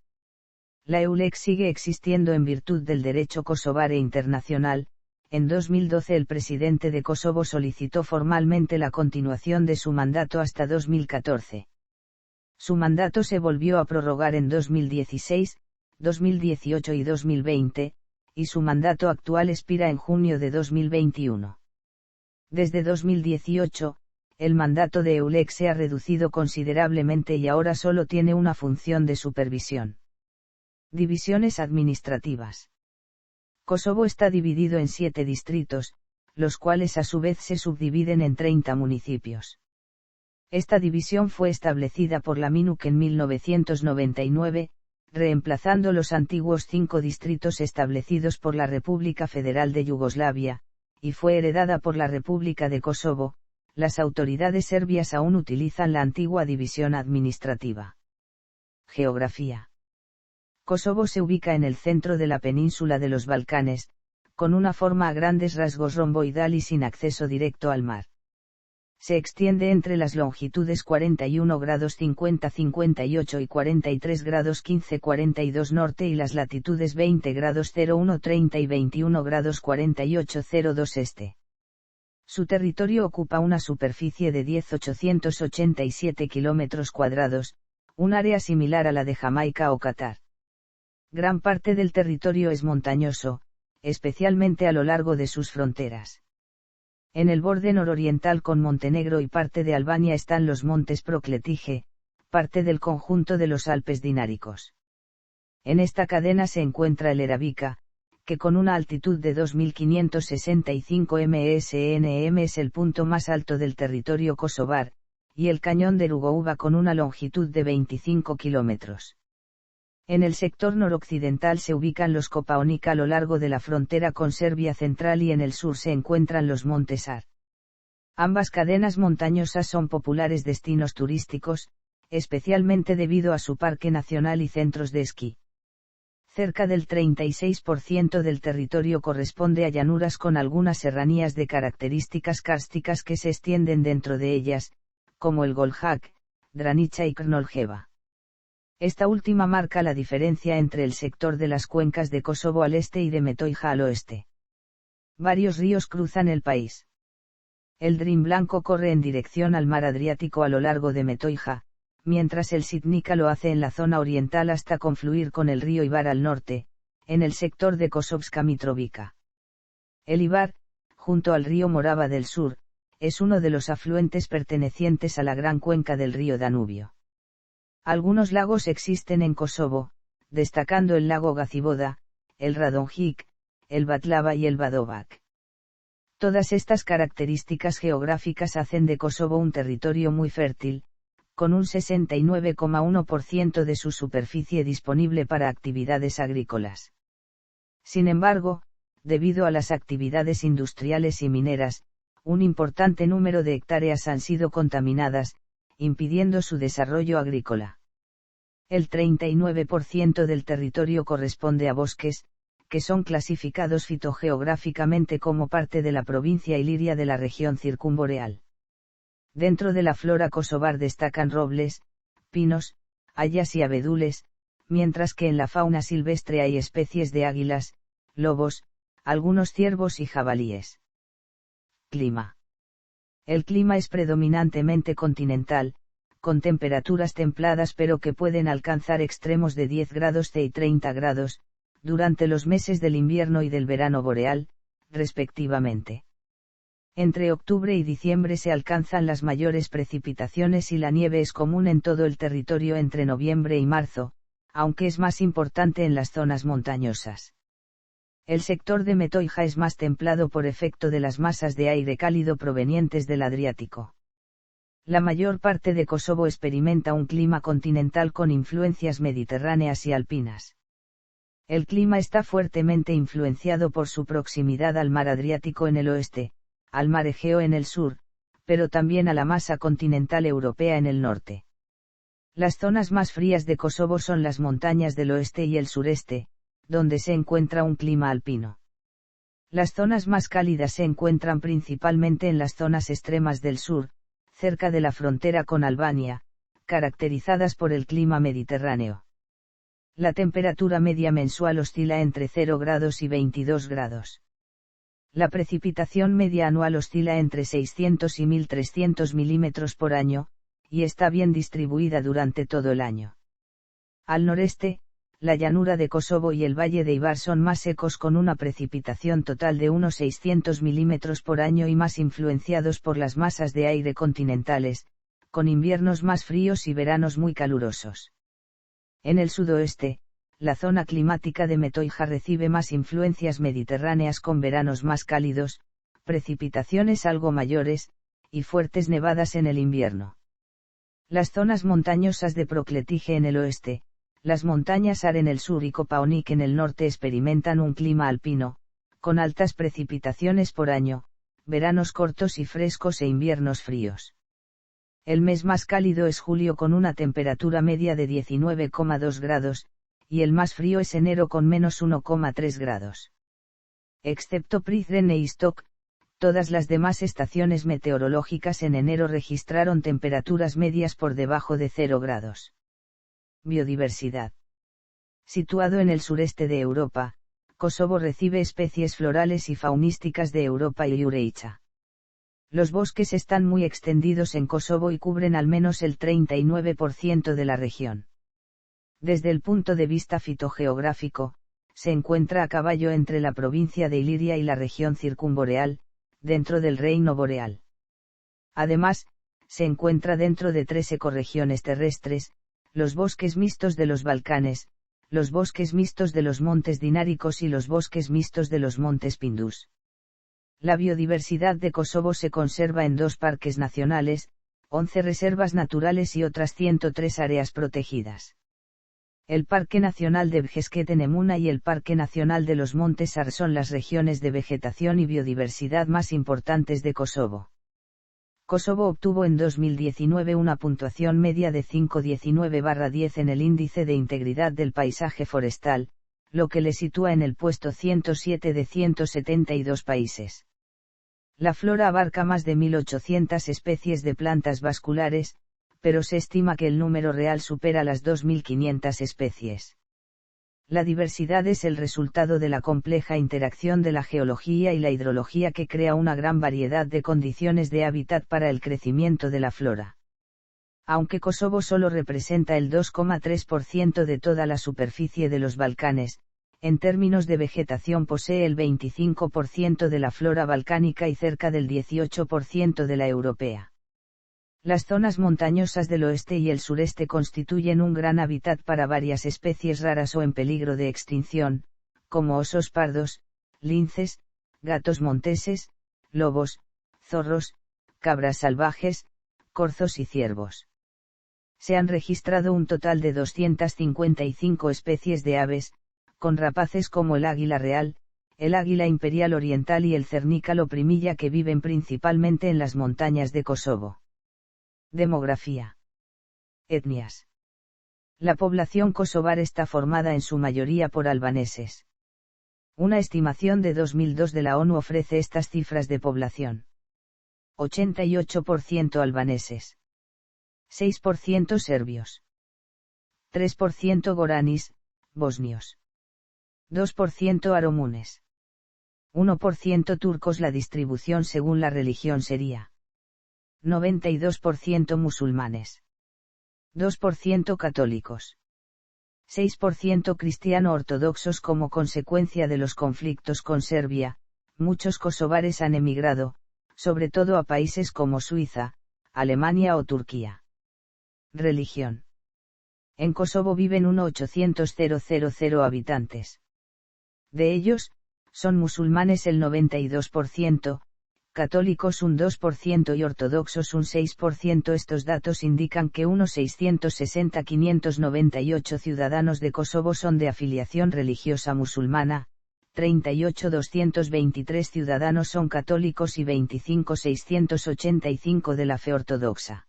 La EULEX sigue existiendo en virtud del derecho kosovar e internacional. En 2012 el presidente de Kosovo solicitó formalmente la continuación de su mandato hasta 2014. Su mandato se volvió a prorrogar en 2016, 2018 y 2020, y su mandato actual expira en junio de 2021. Desde 2018, el mandato de EULEX se ha reducido considerablemente y ahora solo tiene una función de supervisión. Divisiones administrativas. Kosovo está dividido en 7 distritos, los cuales a su vez se subdividen en 30 municipios. Esta división fue establecida por la MINUC en 1999, reemplazando los antiguos 5 distritos establecidos por la República Federal de Yugoslavia, y fue heredada por la República de Kosovo. Las autoridades serbias aún utilizan la antigua división administrativa. Geografía. Kosovo se ubica en el centro de la península de los Balcanes, con una forma a grandes rasgos romboidal y sin acceso directo al mar. Se extiende entre las longitudes 41 grados 50-58 y 43 grados 15-42 norte y las latitudes 20 grados 01-30 y 21 grados 48-02 este. Su territorio ocupa una superficie de 10.887 kilómetros cuadrados, un área similar a la de Jamaica o Qatar. Gran parte del territorio es montañoso, especialmente a lo largo de sus fronteras. En el borde nororiental con Montenegro y parte de Albania están los montes Prokletije, parte del conjunto de los Alpes Dináricos. En esta cadena se encuentra el Erabica, que con una altitud de 2.565 msnm es el punto más alto del territorio kosovar, y el cañón de Rugouba con una longitud de 25 kilómetros. En el sector noroccidental se ubican los Kopaonik a lo largo de la frontera con Serbia central y en el sur se encuentran los montes Ar. Ambas cadenas montañosas son populares destinos turísticos, especialmente debido a su parque nacional y centros de esquí. Cerca del 36% del territorio corresponde a llanuras con algunas serranías de características kársticas que se extienden dentro de ellas, como el Goljak, Dranica y Krnoljeva. Esta última marca la diferencia entre el sector de las cuencas de Kosovo al este y de Metohija al oeste. Varios ríos cruzan el país. El Drin Blanco corre en dirección al mar Adriático a lo largo de Metohija, mientras el Sitnica lo hace en la zona oriental hasta confluir con el río Ibar al norte, en el sector de Kosovska Mitrovica. El Ibar, junto al río Morava del sur, es uno de los afluentes pertenecientes a la gran cuenca del río Danubio. Algunos lagos existen en Kosovo, destacando el lago Gazivoda, el Radonjik, el Batlava y el Badovac. Todas estas características geográficas hacen de Kosovo un territorio muy fértil, con un 69,1% de su superficie disponible para actividades agrícolas. Sin embargo, debido a las actividades industriales y mineras, un importante número de hectáreas han sido contaminadas, impidiendo su desarrollo agrícola. El 39% del territorio corresponde a bosques, que son clasificados fitogeográficamente como parte de la provincia iliria de la región circumboreal. Dentro de la flora kosovar destacan robles, pinos, hayas y abedules, mientras que en la fauna silvestre hay especies de águilas, lobos, algunos ciervos y jabalíes. Clima. El clima es predominantemente continental, con temperaturas templadas pero que pueden alcanzar extremos de 10 grados C y 30 grados, durante los meses del invierno y del verano boreal, respectivamente. Entre octubre y diciembre se alcanzan las mayores precipitaciones y la nieve es común en todo el territorio entre noviembre y marzo, aunque es más importante en las zonas montañosas. El sector de Metohija es más templado por efecto de las masas de aire cálido provenientes del Adriático. La mayor parte de Kosovo experimenta un clima continental con influencias mediterráneas y alpinas. El clima está fuertemente influenciado por su proximidad al mar Adriático en el oeste, al mar Egeo en el sur, pero también a la masa continental europea en el norte. Las zonas más frías de Kosovo son las montañas del oeste y el sureste, donde se encuentra un clima alpino. Las zonas más cálidas se encuentran principalmente en las zonas extremas del sur, cerca de la frontera con Albania, caracterizadas por el clima mediterráneo. La temperatura media mensual oscila entre 0 grados y 22 grados. La precipitación media anual oscila entre 600 y 1300 milímetros por año, y está bien distribuida durante todo el año. Al noreste, la llanura de Kosovo y el valle de Ibar son más secos con una precipitación total de unos 600 milímetros por año y más influenciados por las masas de aire continentales, con inviernos más fríos y veranos muy calurosos. En el sudoeste, la zona climática de Metohija recibe más influencias mediterráneas con veranos más cálidos, precipitaciones algo mayores, y fuertes nevadas en el invierno. Las zonas montañosas de Prokletije en el oeste, las montañas Ar en el sur y Kopaonik en el norte experimentan un clima alpino, con altas precipitaciones por año, veranos cortos y frescos e inviernos fríos. El mes más cálido es julio con una temperatura media de 19,2 grados, y el más frío es enero con menos 1,3 grados. Excepto Prizren e Istok, todas las demás estaciones meteorológicas en enero registraron temperaturas medias por debajo de 0 grados. Biodiversidad. Situado en el sureste de Europa, Kosovo recibe especies florales y faunísticas de Europa y Eurasia. Los bosques están muy extendidos en Kosovo y cubren al menos el 39% de la región. Desde el punto de vista fitogeográfico, se encuentra a caballo entre la provincia de Iliria y la región circumboreal, dentro del reino boreal. Además, se encuentra dentro de 3 ecorregiones terrestres, los bosques mixtos de los Balcanes, los bosques mixtos de los montes dináricos y los bosques mixtos de los montes Pindus. La biodiversidad de Kosovo se conserva en 2 parques nacionales, 11 reservas naturales y otras 103 áreas protegidas. El Parque Nacional de Bjeskete-Nemuna y el Parque Nacional de los Montes Ar son las regiones de vegetación y biodiversidad más importantes de Kosovo. Kosovo obtuvo en 2019 una puntuación media de 519/10 en el Índice de Integridad del Paisaje Forestal, lo que le sitúa en el puesto 107 de 172 países. La flora abarca más de 1.800 especies de plantas vasculares, pero se estima que el número real supera las 2.500 especies. La diversidad es el resultado de la compleja interacción de la geología y la hidrología que crea una gran variedad de condiciones de hábitat para el crecimiento de la flora. Aunque Kosovo solo representa el 2,3% de toda la superficie de los Balcanes, en términos de vegetación posee el 25% de la flora balcánica y cerca del 18% de la europea. Las zonas montañosas del oeste y el sureste constituyen un gran hábitat para varias especies raras o en peligro de extinción, como osos pardos, linces, gatos monteses, lobos, zorros, cabras salvajes, corzos y ciervos. Se han registrado un total de 255 especies de aves, con rapaces como el águila real, el águila imperial oriental y el cernícalo primilla que viven principalmente en las montañas de Kosovo. Demografía. Etnias. La población kosovar está formada en su mayoría por albaneses. Una estimación de 2002 de la ONU ofrece estas cifras de población. 88% albaneses. 6% serbios. 3% goranis, bosnios. 2% aromunes. 1% turcos. La distribución según la religión sería 92% musulmanes. 2% católicos. 6% cristiano-ortodoxos. Como consecuencia de los conflictos con Serbia, muchos kosovares han emigrado, sobre todo a países como Suiza, Alemania o Turquía. Religión. En Kosovo viven 1.800.000 habitantes. De ellos, son musulmanes el 92%, católicos un 2% y ortodoxos un 6%. Estos datos indican que unos 660.598 ciudadanos de Kosovo son de afiliación religiosa musulmana, 38.223 ciudadanos son católicos y 25.685 de la fe ortodoxa.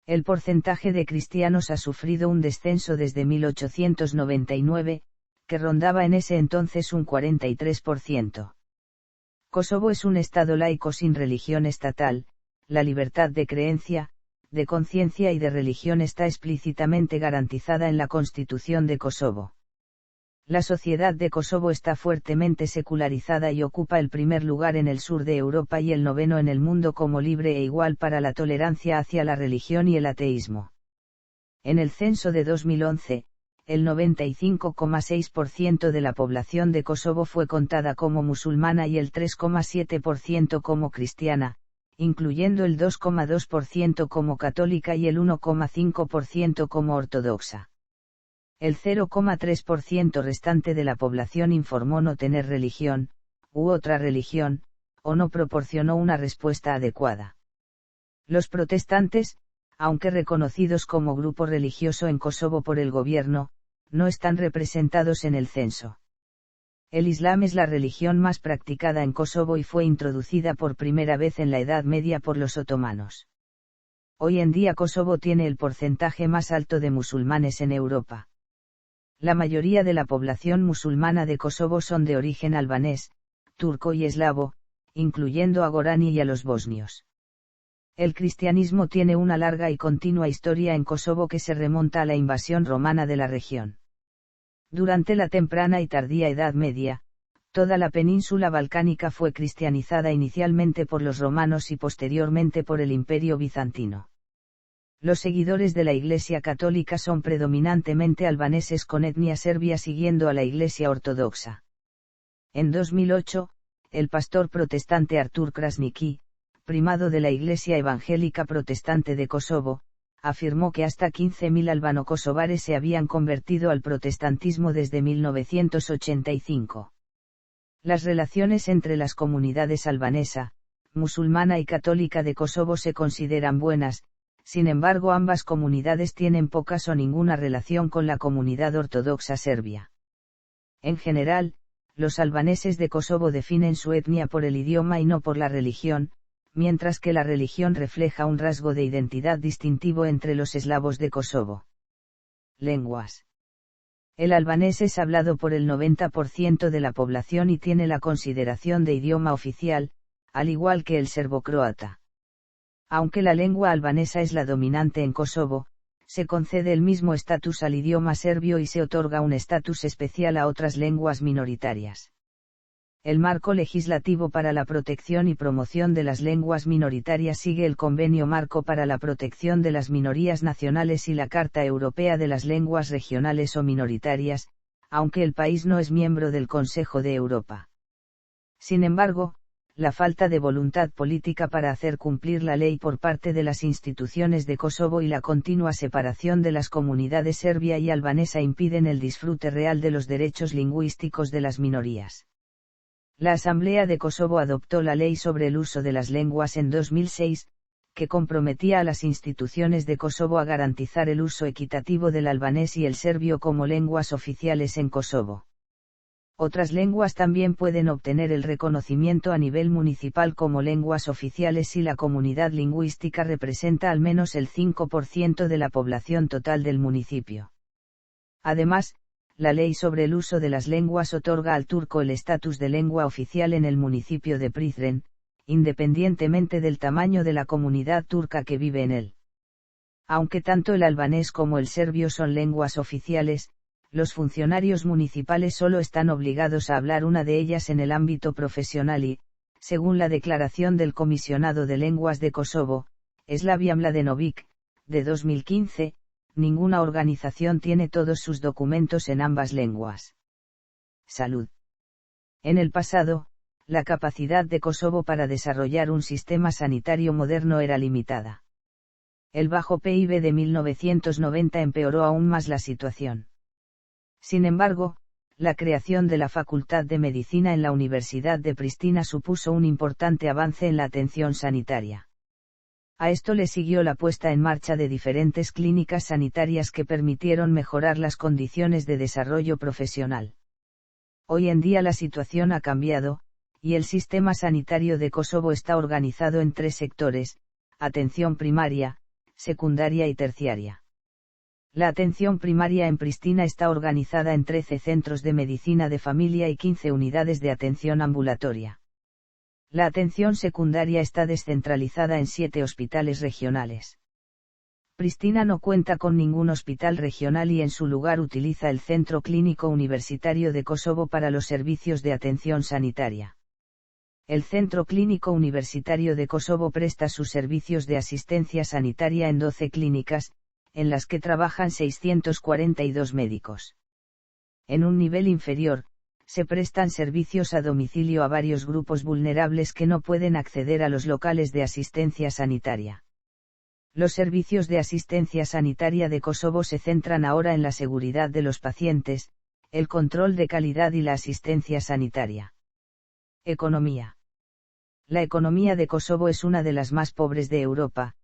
El porcentaje de cristianos ha sufrido un descenso desde 1899, que rondaba en ese entonces un 43%. Kosovo es un estado laico sin religión estatal. La libertad de creencia, de conciencia y de religión está explícitamente garantizada en la Constitución de Kosovo. La sociedad de Kosovo está fuertemente secularizada y ocupa el primer lugar en el sur de Europa y el 9º en el mundo como libre e igual para la tolerancia hacia la religión y el ateísmo. En el censo de 2011, el 95,6% de la población de Kosovo fue contada como musulmana y el 3,7% como cristiana, incluyendo el 2,2% como católica y el 1,5% como ortodoxa. El 0,3% restante de la población informó no tener religión, u otra religión, o no proporcionó una respuesta adecuada. Los protestantes, aunque reconocidos como grupo religioso en Kosovo por el gobierno, no están representados en el censo. El Islam es la religión más practicada en Kosovo y fue introducida por primera vez en la Edad Media por los otomanos. Hoy en día Kosovo tiene el porcentaje más alto de musulmanes en Europa. La mayoría de la población musulmana de Kosovo son de origen albanés, turco y eslavo, incluyendo a gorani y a los bosnios. El cristianismo tiene una larga y continua historia en Kosovo que se remonta a la invasión romana de la región. Durante la temprana y tardía Edad Media, toda la península balcánica fue cristianizada inicialmente por los romanos y posteriormente por el Imperio bizantino. Los seguidores de la Iglesia Católica son predominantemente albaneses con etnia serbia siguiendo a la Iglesia Ortodoxa. En 2008, el pastor protestante Artur Krasniqi, primado de la Iglesia Evangélica Protestante de Kosovo, afirmó que hasta 15.000 albano-kosovares se habían convertido al protestantismo desde 1985. Las relaciones entre las comunidades albanesa, musulmana y católica de Kosovo se consideran buenas, sin embargo ambas comunidades tienen pocas o ninguna relación con la comunidad ortodoxa serbia. En general, los albaneses de Kosovo definen su etnia por el idioma y no por la religión, mientras que la religión refleja un rasgo de identidad distintivo entre los eslavos de Kosovo. Lenguas. El albanés es hablado por el 90% de la población y tiene la consideración de idioma oficial, al igual que el serbocroata. Aunque la lengua albanesa es la dominante en Kosovo, se concede el mismo estatus al idioma serbio y se otorga un estatus especial a otras lenguas minoritarias. El marco legislativo para la protección y promoción de las lenguas minoritarias sigue el Convenio Marco para la Protección de las Minorías Nacionales y la Carta Europea de las Lenguas Regionales o Minoritarias, aunque el país no es miembro del Consejo de Europa. Sin embargo, la falta de voluntad política para hacer cumplir la ley por parte de las instituciones de Kosovo y la continua separación de las comunidades serbia y albanesa impiden el disfrute real de los derechos lingüísticos de las minorías. La Asamblea de Kosovo adoptó la Ley sobre el uso de las lenguas en 2006, que comprometía a las instituciones de Kosovo a garantizar el uso equitativo del albanés y el serbio como lenguas oficiales en Kosovo. Otras lenguas también pueden obtener el reconocimiento a nivel municipal como lenguas oficiales si la comunidad lingüística representa al menos el 5% de la población total del municipio. Además, la ley sobre el uso de las lenguas otorga al turco el estatus de lengua oficial en el municipio de Prizren, independientemente del tamaño de la comunidad turca que vive en él. Aunque tanto el albanés como el serbio son lenguas oficiales, los funcionarios municipales solo están obligados a hablar una de ellas en el ámbito profesional y, según la declaración del Comisionado de Lenguas de Kosovo, Slaviya Mladenovic, de 2015, ninguna organización tiene todos sus documentos en ambas lenguas. Salud. En el pasado, la capacidad de Kosovo para desarrollar un sistema sanitario moderno era limitada. El bajo PIB de 1990 empeoró aún más la situación. Sin embargo, la creación de la Facultad de Medicina en la Universidad de Pristina supuso un importante avance en la atención sanitaria. A esto le siguió la puesta en marcha de diferentes clínicas sanitarias que permitieron mejorar las condiciones de desarrollo profesional. Hoy en día la situación ha cambiado, y el sistema sanitario de Kosovo está organizado en 3 sectores: atención primaria, secundaria y terciaria. La atención primaria en Pristina está organizada en 13 centros de medicina de familia y 15 unidades de atención ambulatoria. La atención secundaria está descentralizada en 7 hospitales regionales. Pristina no cuenta con ningún hospital regional y en su lugar utiliza el Centro Clínico Universitario de Kosovo para los servicios de atención sanitaria. El Centro Clínico Universitario de Kosovo presta sus servicios de asistencia sanitaria en 12 clínicas, en las que trabajan 642 médicos. En un nivel inferior, se prestan servicios a domicilio a varios grupos vulnerables que no pueden acceder a los locales de asistencia sanitaria. Los servicios de asistencia sanitaria de Kosovo se centran ahora en la seguridad de los pacientes, el control de calidad y la asistencia sanitaria. Economía. La economía de Kosovo es una de las más pobres de Europa,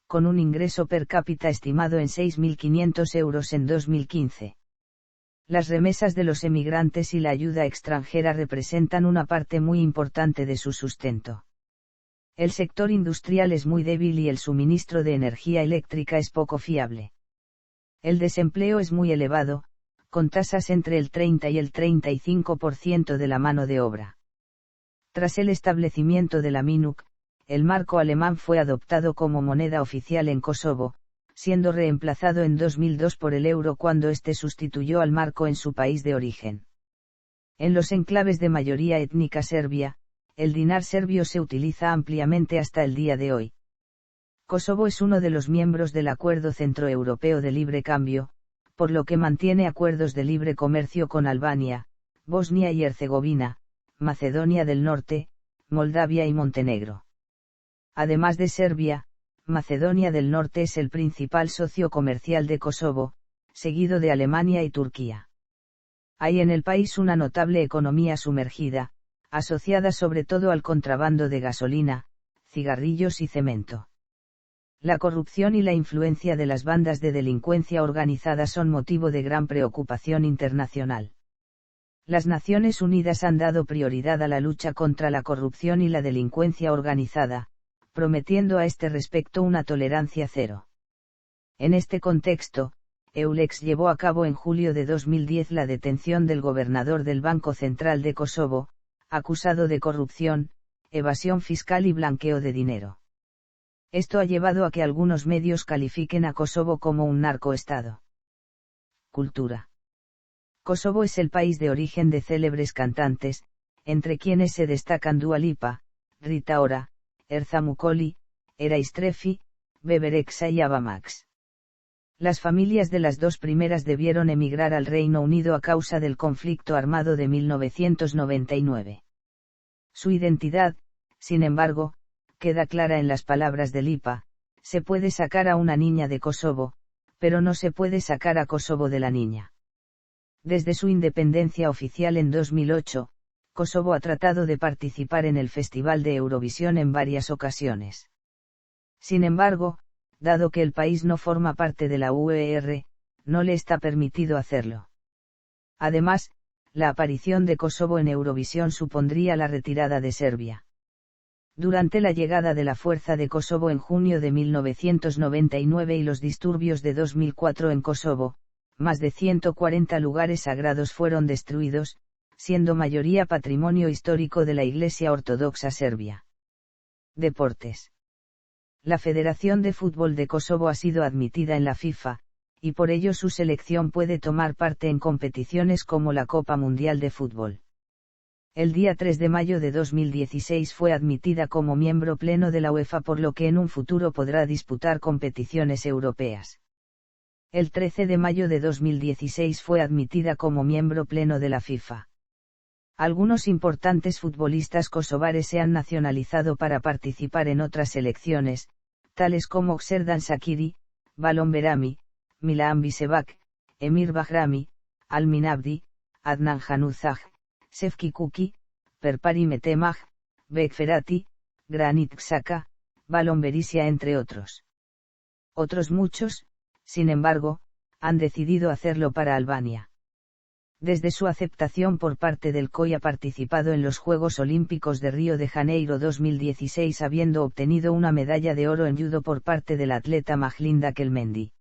con un ingreso per cápita estimado en 6.500 euros en 2015. Las remesas de los emigrantes y la ayuda extranjera representan una parte muy importante de su sustento. El sector industrial es muy débil y el suministro de energía eléctrica es poco fiable. El desempleo es muy elevado, con tasas entre el 30 y el 35% de la mano de obra. Tras el establecimiento de la MINUC, el marco alemán fue adoptado como moneda oficial en Kosovo, siendo reemplazado en 2002 por el euro cuando este sustituyó al marco en su país de origen. En los enclaves de mayoría étnica serbia, el dinar serbio se utiliza ampliamente hasta el día de hoy. Kosovo es uno de los miembros del Acuerdo Centroeuropeo de Libre Cambio, por lo que mantiene acuerdos de libre comercio con Albania, Bosnia y Herzegovina, Macedonia del Norte, Moldavia y Montenegro. Además de Serbia, Macedonia del Norte es el principal socio comercial de Kosovo, seguido de Alemania y Turquía. Hay en el país una notable economía sumergida, asociada sobre todo al contrabando de gasolina, cigarrillos y cemento. La corrupción y la influencia de las bandas de delincuencia organizada son motivo de gran preocupación internacional. Las Naciones Unidas han dado prioridad a la lucha contra la corrupción y la delincuencia organizada, prometiendo a este respecto una tolerancia cero. En este contexto, EULEX llevó a cabo en julio de 2010 la detención del gobernador del Banco Central de Kosovo, acusado de corrupción, evasión fiscal y blanqueo de dinero. Esto ha llevado a que algunos medios califiquen a Kosovo como un narcoestado. Cultura. Kosovo es el país de origen de célebres cantantes, entre quienes se destacan Dua Lipa, Rita Ora, Erzurum Kolli, Erais Treffi, Bebereksa y Ava Max. Las familias de las dos primeras debieron emigrar al Reino Unido a causa del conflicto armado de 1999. Su identidad, sin embargo, queda clara en las palabras de Lipa: se puede sacar a una niña de Kosovo, pero no se puede sacar a Kosovo de la niña. Desde su independencia oficial en 2008, Kosovo ha tratado de participar en el Festival de Eurovisión en varias ocasiones. Sin embargo, dado que el país no forma parte de la UER, no le está permitido hacerlo. Además, la aparición de Kosovo en Eurovisión supondría la retirada de Serbia. Durante la llegada de la Fuerza de Kosovo en junio de 1999 y los disturbios de 2004 en Kosovo, más de 140 lugares sagrados fueron destruidos, siendo mayoría patrimonio histórico de la Iglesia Ortodoxa Serbia. Deportes. La Federación de Fútbol de Kosovo ha sido admitida en la FIFA, y por ello su selección puede tomar parte en competiciones como la Copa Mundial de Fútbol. El día 3 de mayo de 2016 fue admitida como miembro pleno de la UEFA, por lo que en un futuro podrá disputar competiciones europeas. El 13 de mayo de 2016 fue admitida como miembro pleno de la FIFA. Algunos importantes futbolistas kosovares se han nacionalizado para participar en otras selecciones, tales como Xherdan Shaqiri, Balon Berami, Milan Bisevac, Emir Bahrami, Almin Abdi, Adnan Januzaj, Şevki Kuki, Perpari Metemaj, Bek Ferati, Granit Xhaka, Balon Berisia, entre otros. Otros muchos, sin embargo, han decidido hacerlo para Albania. Desde su aceptación por parte del COI ha participado en los Juegos Olímpicos de Río de Janeiro 2016, habiendo obtenido una medalla de oro en judo por parte del atleta Majlinda Kelmendi.